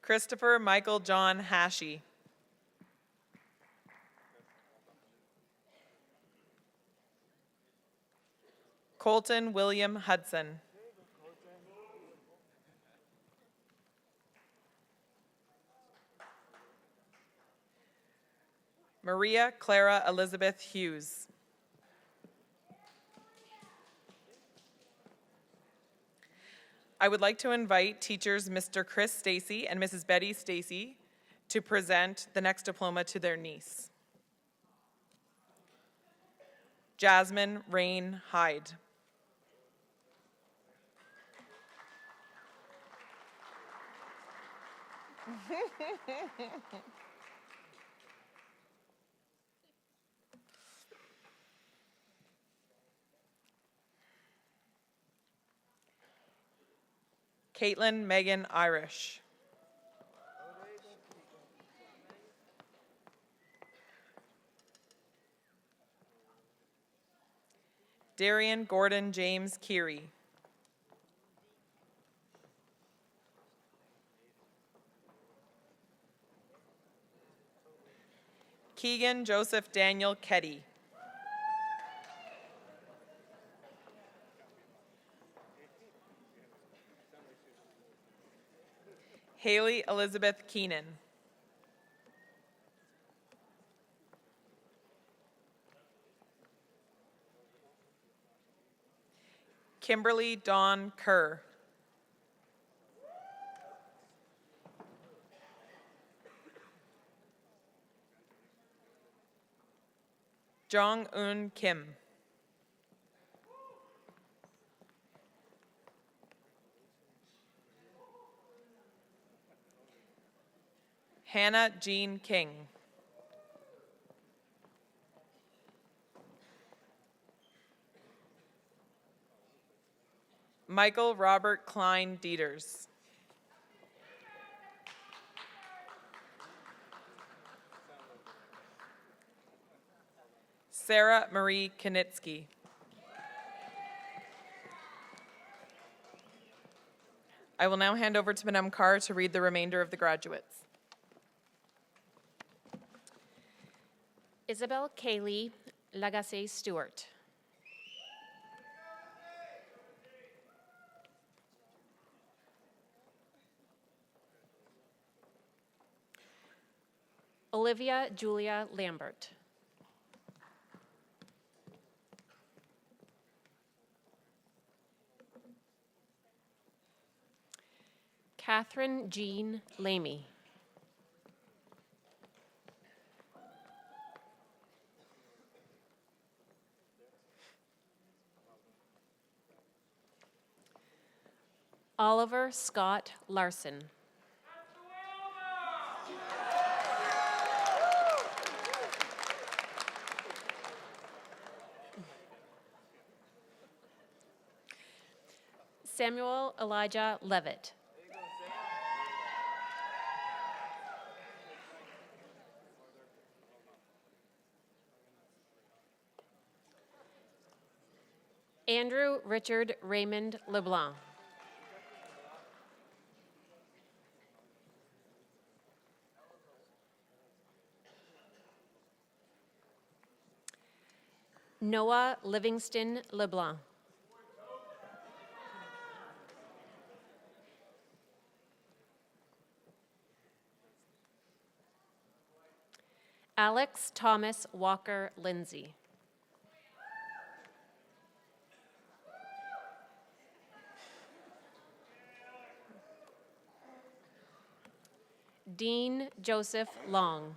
Christopher Michael John Hashi. Colton William Hudson. Maria Clara Elizabeth Hughes. I would like to invite teachers Mr. Chris Stacy and Mrs. Betty Stacy to present the next diploma to their niece. Jasmine Rain Hyde. Caitlin Megan Irish. Darian Gordon James Keary. Keegan Joseph Daniel Keddy. Haley Elizabeth Keenan. Kimberly Dawn Kerr. Jong Eun Kim. Hannah Jean King. Michael Robert Klein Dieters. Sarah Marie Knitsky. I will now hand over to Madame Carr to read the remainder of the graduates. Isabel Kaylee Lagacé Stewart. Olivia Julia Lambert. Catherine Jean Lamy. Oliver Scott Larson. Samuel Elijah Levitt. Andrew Richard Raymond LeBlanc. Noah Livingston LeBlanc. Alex Thomas Walker Lindsay. Dean Joseph Long.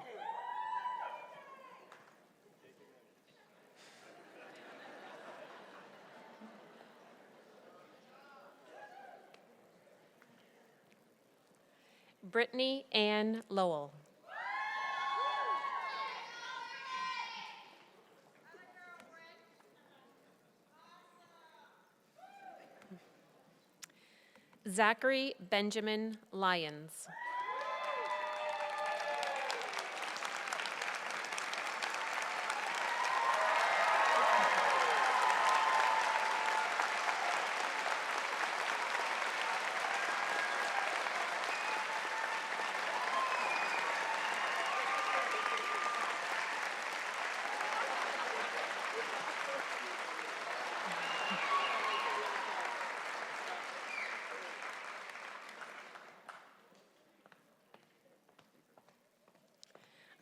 Brittany Ann Lowell. Zachary Benjamin Lyons.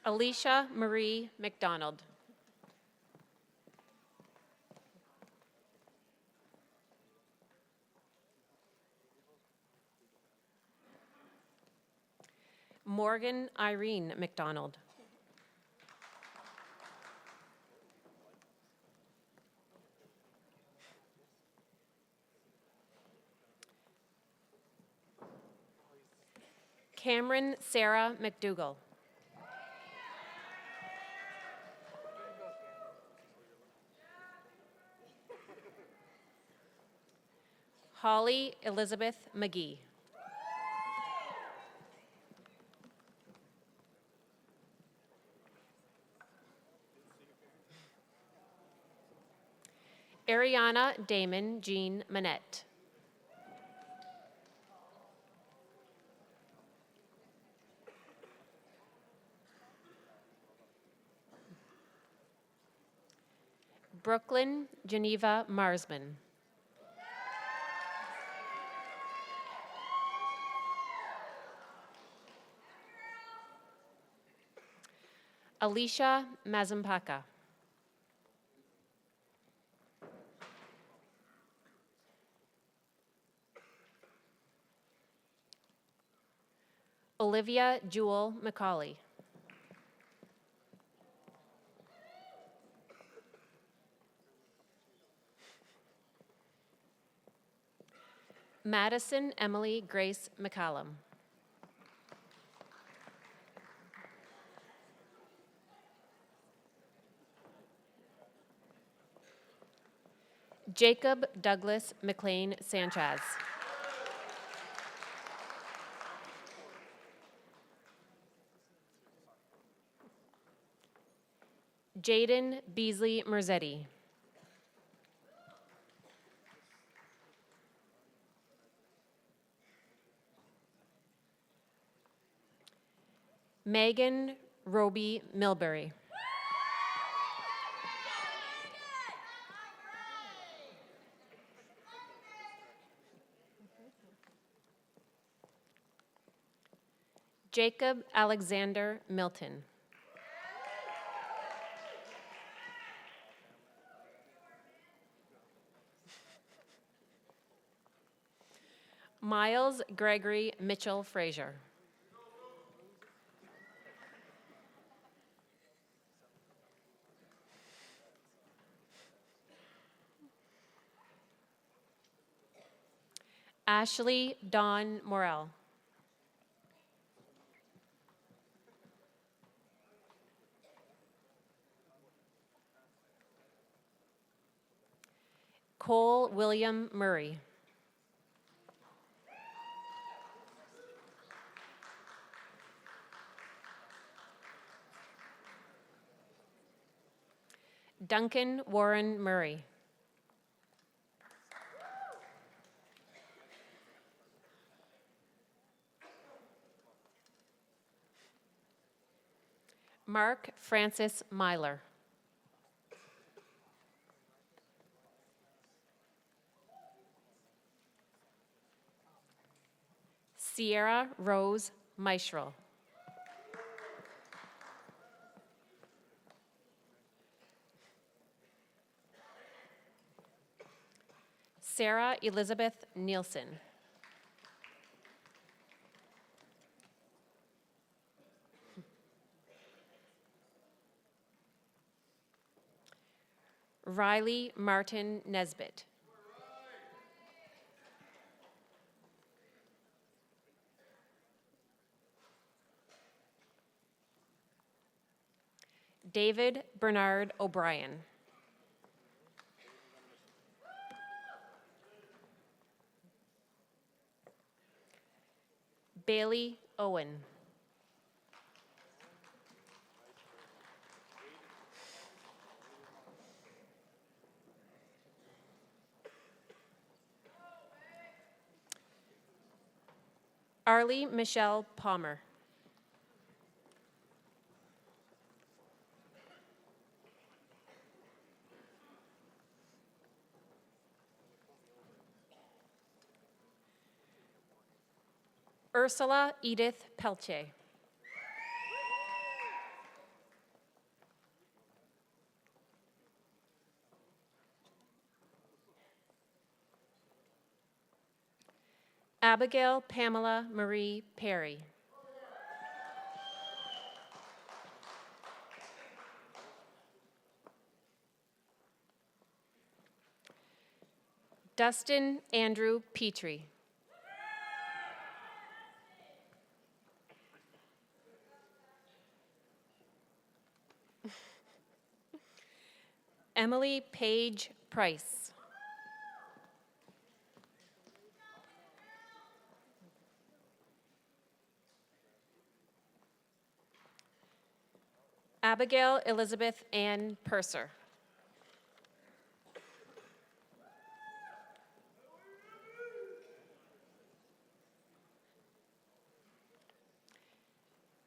Alicia Marie McDonald. Morgan Irene McDonald. Cameron Sarah McDougall. Holly Elizabeth McGee. Ariana Damon Jean Manette. Brooklyn Geneva Marsman. Alicia Mazampaka. Olivia Jewel McCauley. Madison Emily Grace McCallum. Jacob Douglas McLean Sanchez. Jaden Beasley Merzetti. Megan Roby Milbury. Jacob Alexander Milton. Miles Gregory Mitchell Frazier. Ashley Dawn Morell. Cole William Murray. Duncan Warren Murray. Mark Francis Myler. Sierra Rose Meischrel. Sarah Elizabeth Nielsen. Riley Martin Nesbitt. David Bernard O'Brien. Bailey Owen. Arlie Michelle Palmer. Ursula Edith Peltier. Abigail Pamela Marie Perry. Dustin Andrew Petrie. Emily Page Price. Abigail Elizabeth Ann Purser.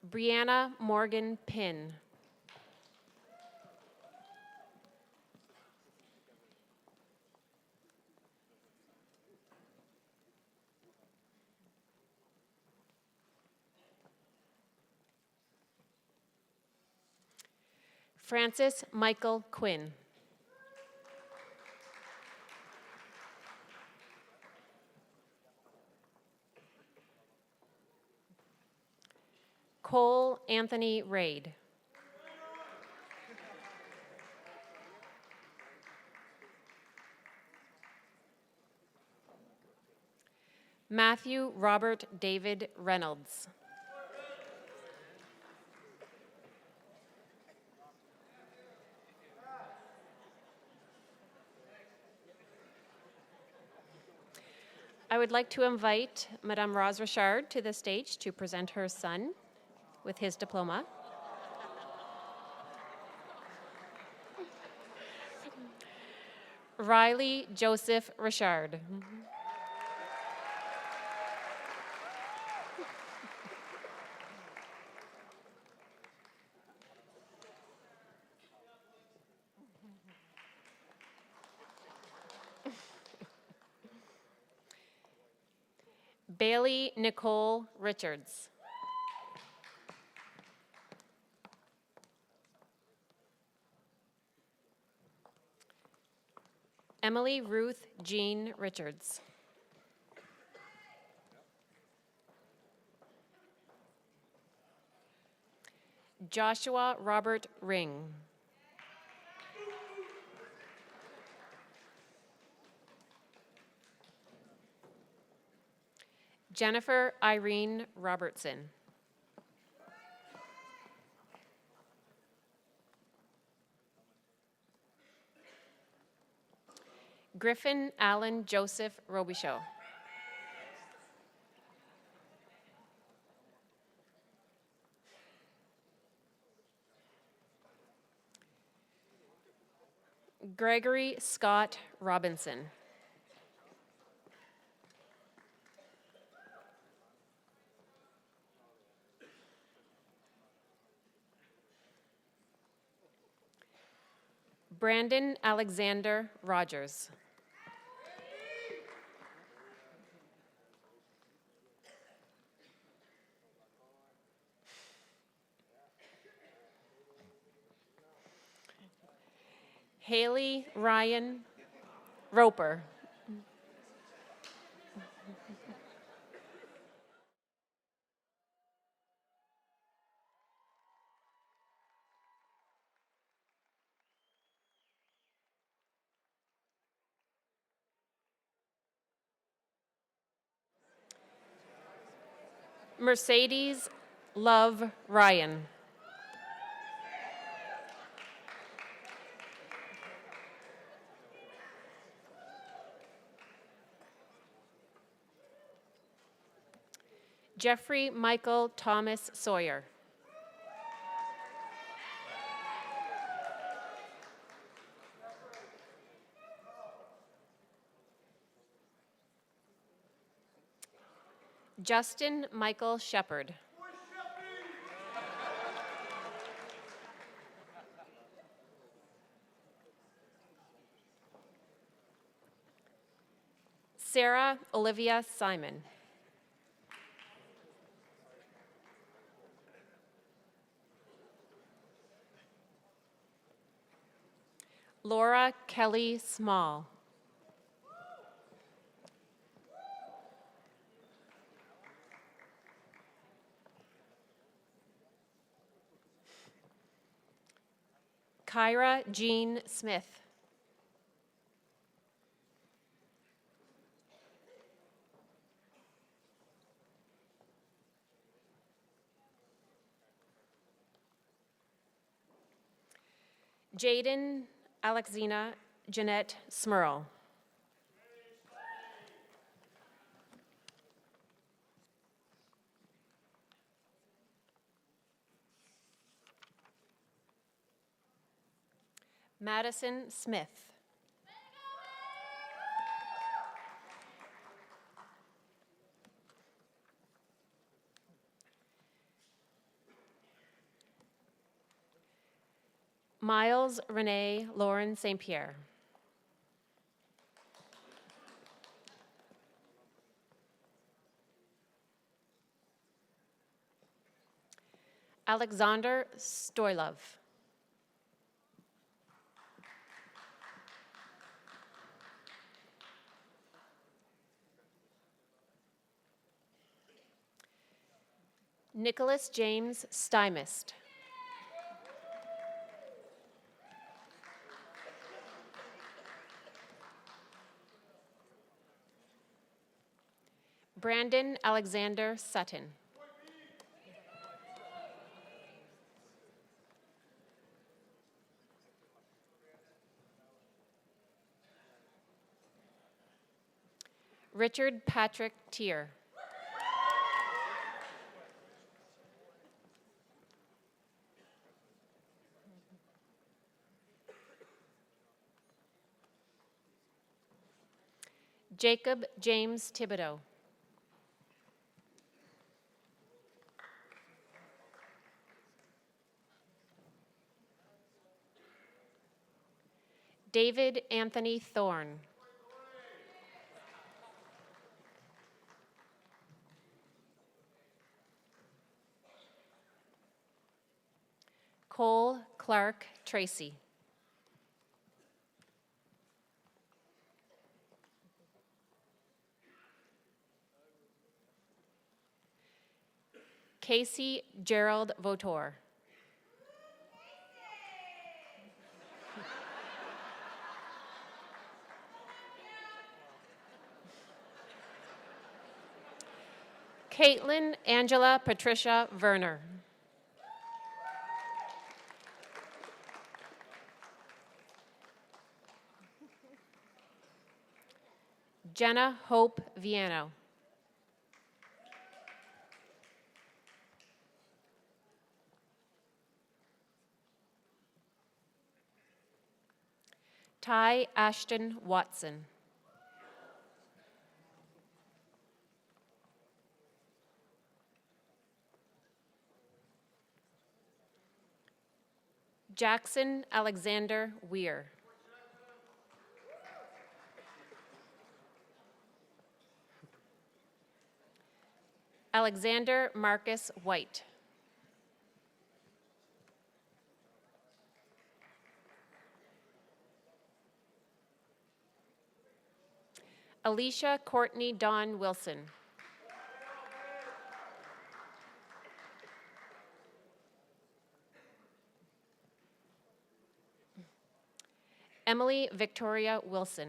Brianna Morgan Pinn. Francis Michael Quinn. Cole Anthony Raid. Matthew Robert David Reynolds. I would like to invite Madame Roz Richard to the stage to present her son with his diploma. Riley Joseph Richard. Bailey Nicole Richards. Emily Ruth Jean Richards. Joshua Robert Ring. Jennifer Irene Robertson. Griffin Allen Joseph Robichaud. Gregory Scott Robinson. Brandon Alexander Rogers. Haley Ryan Roper. Mercedes Love Ryan. Jeffrey Michael Thomas Sawyer. Justin Michael Shepard. Sarah Olivia Simon. Laura Kelly Small. Kyra Jean Smith. Jaden Alexina Jeanette Smurl. Madison Smith. Miles Renee Lauren St. Pierre. Alexander Stoylov. Nicholas James Stymist. Brandon Alexander Sutton. Richard Patrick Tier. Jacob James Thibodeau. David Anthony Thorne. Cole Clark Tracy. Casey Gerald Votor. Caitlin Angela Patricia Werner. Jenna Hope Viano. Ty Ashton Watson. Jackson Alexander Weir. Alexander Marcus White. Alicia Courtney Dawn Wilson. Emily Victoria Wilson.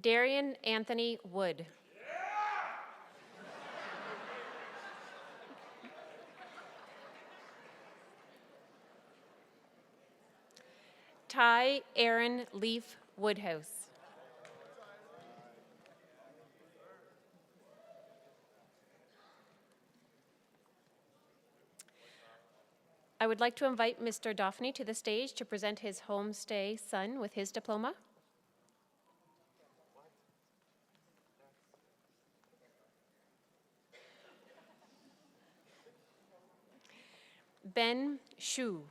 Darian Anthony Wood. Ty Aaron Leaf Woodhouse. I would like to invite Mr. Daphne to the stage to present his homestay son with his diploma. Ben Shu.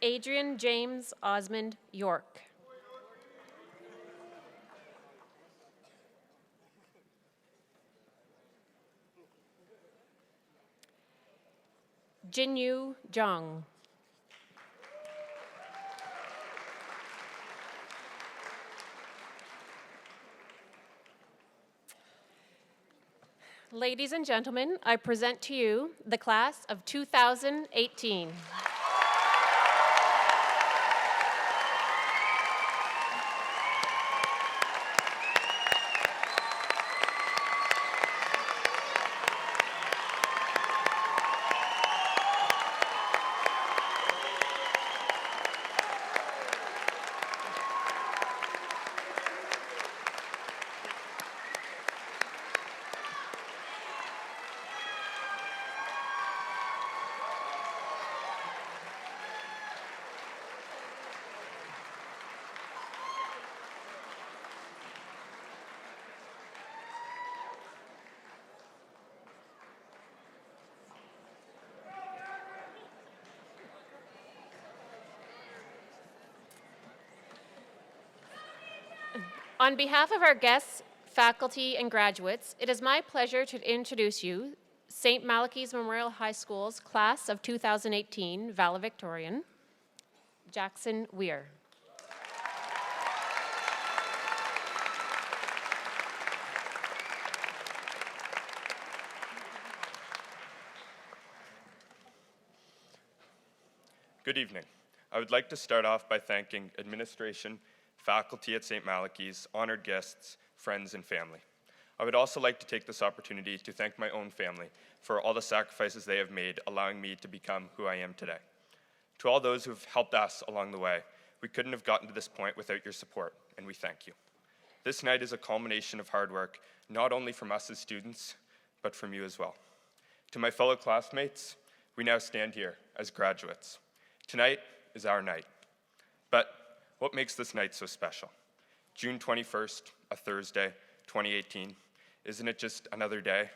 Adrian James Osmond York. Jinyu Zhang. Ladies and gentlemen, I present to you the class of 2018. On behalf of our guests, faculty, and graduates, it is my pleasure to introduce you St. Malachy's Memorial High School's class of 2018 valedictorian, Jackson Weir. Good evening. I would like to start off by thanking administration, faculty at St. Malachy's, honored guests, friends, and family. I would also like to take this opportunity to thank my own family for all the sacrifices they have made, allowing me to become who I am today. To all those who have helped us along the way, we couldn't have gotten to this point without your support, and we thank you. This night is a culmination of hard work, not only from us as students, but from you as well. To my fellow classmates, we now stand here as graduates. Tonight is our night. But what makes this night so special? June 21st, a Thursday, 2018, isn't it just another day?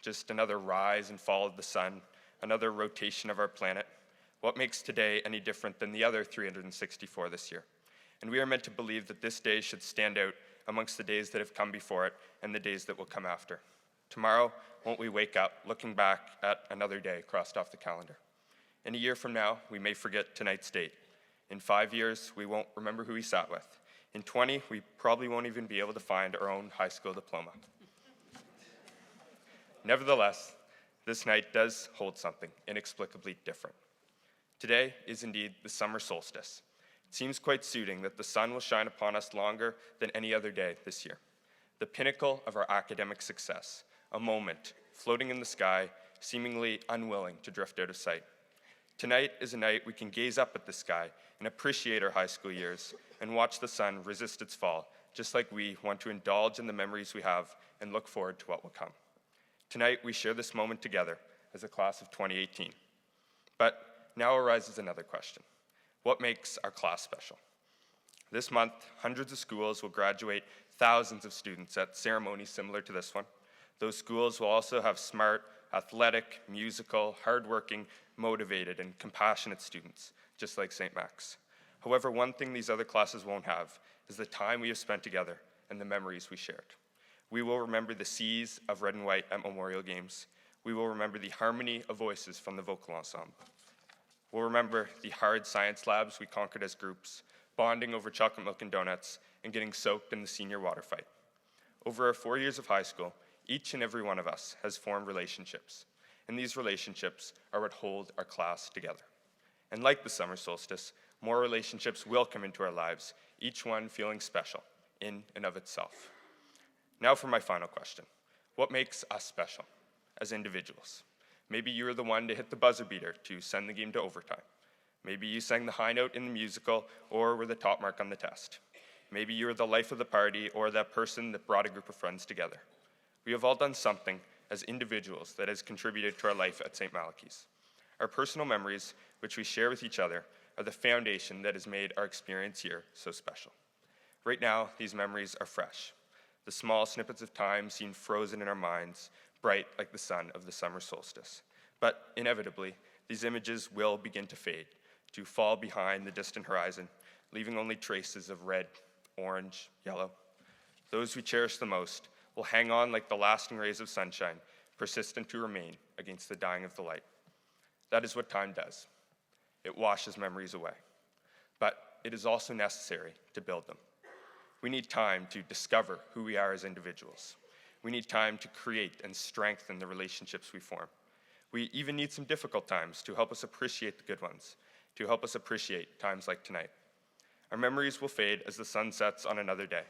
Just another rise and fall of the sun, another rotation of our planet? What makes today any different than the other 364 this year? And we are meant to believe that this day should stand out amongst the days that have come before it and the days that will come after. Tomorrow, won't we wake up looking back at another day crossed off the calendar? In a year from now, we may forget tonight's date. In 5 years, we won't remember who we sat with. In 20, we probably won't even be able to find our own high school diploma. Nevertheless, this night does hold something inexplicably different. Today is indeed the summer solstice. It seems quite suiting that the sun will shine upon us longer than any other day this year. The pinnacle of our academic success, a moment floating in the sky, seemingly unwilling to drift out of sight. Tonight is a night we can gaze up at the sky and appreciate our high school years and watch the sun resist its fall, just like we want to indulge in the memories we have and look forward to what will come. Tonight, we share this moment together as a class of 2018. But now arises another question. What makes our class special? This month, hundreds of schools will graduate thousands of students at ceremonies similar to this one. Those schools will also have smart, athletic, musical, hardworking, motivated, and compassionate students, just like St. Max. However, one thing these other classes won't have is the time we have spent together and the memories we shared. We will remember the seas of red and white at Memorial Games. We will remember the harmony of voices from the vocal ensemble. We'll remember the hard science labs we conquered as groups, bonding over chocolate milk and donuts, and getting soaked in the senior water fight. Over our 4 years of high school, each and every one of us has formed relationships, and these relationships are what hold our class together. And like the summer solstice, more relationships will come into our lives, each one feeling special in and of itself. Now for my final question. What makes us special as individuals? Maybe you were the one to hit the buzzer beater to send the game to overtime. Maybe you sang the high note in the musical or were the top mark on the test. Maybe you were the life of the party or that person that brought a group of friends together. We have all done something as individuals that has contributed to our life at St. Malachy's. Our personal memories, which we share with each other, are the foundation that has made our experience here so special. Right now, these memories are fresh. The small snippets of time seem frozen in our minds, bright like the sun of the summer solstice. But inevitably, these images will begin to fade, to fall behind the distant horizon, leaving only traces of red, orange, yellow. Those we cherish the most will hang on like the lasting rays of sunshine, persistent to remain against the dying of the light. That is what time does. It washes memories away. But it is also necessary to build them. We need time to discover who we are as individuals. We need time to create and strengthen the relationships we form. We even need some difficult times to help us appreciate the good ones, to help us appreciate times like tonight. Our memories will fade as the sun sets on another day,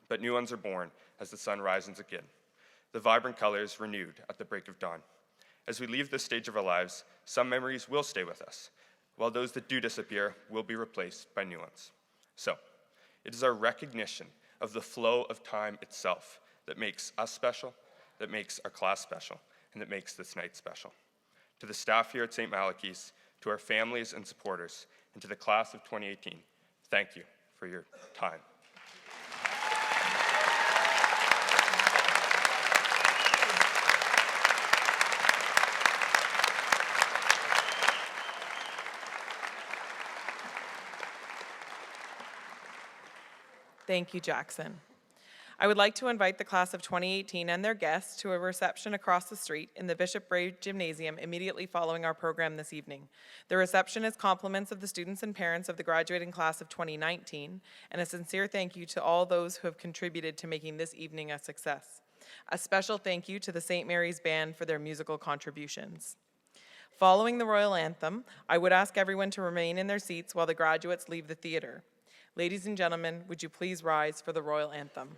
but new ones are born as the sun rises again, the vibrant colors renewed at the break of dawn. As we leave this stage of our lives, some memories will stay with us, while those that do disappear will be replaced by new ones. So, it is our recognition of the flow of time itself that makes us special, that makes our class special, and that makes this night special. To the staff here at St. Malachy's, to our families and supporters, and to the class of 2018, thank you for your time. Thank you, Jackson. I would like to invite the class of 2018 and their guests to a reception across the street in the Bishop Brave Gymnasium immediately following our program this evening. The reception is compliments of the students and parents of the graduating class of 2019, and a sincere thank you to all those who have contributed to making this evening a success. A special thank you to the St. Mary's Band for their musical contributions. Following the Royal Anthem, I would ask everyone to remain in their seats while the graduates leave the theater. Ladies and gentlemen, would you please rise for the Royal Anthem?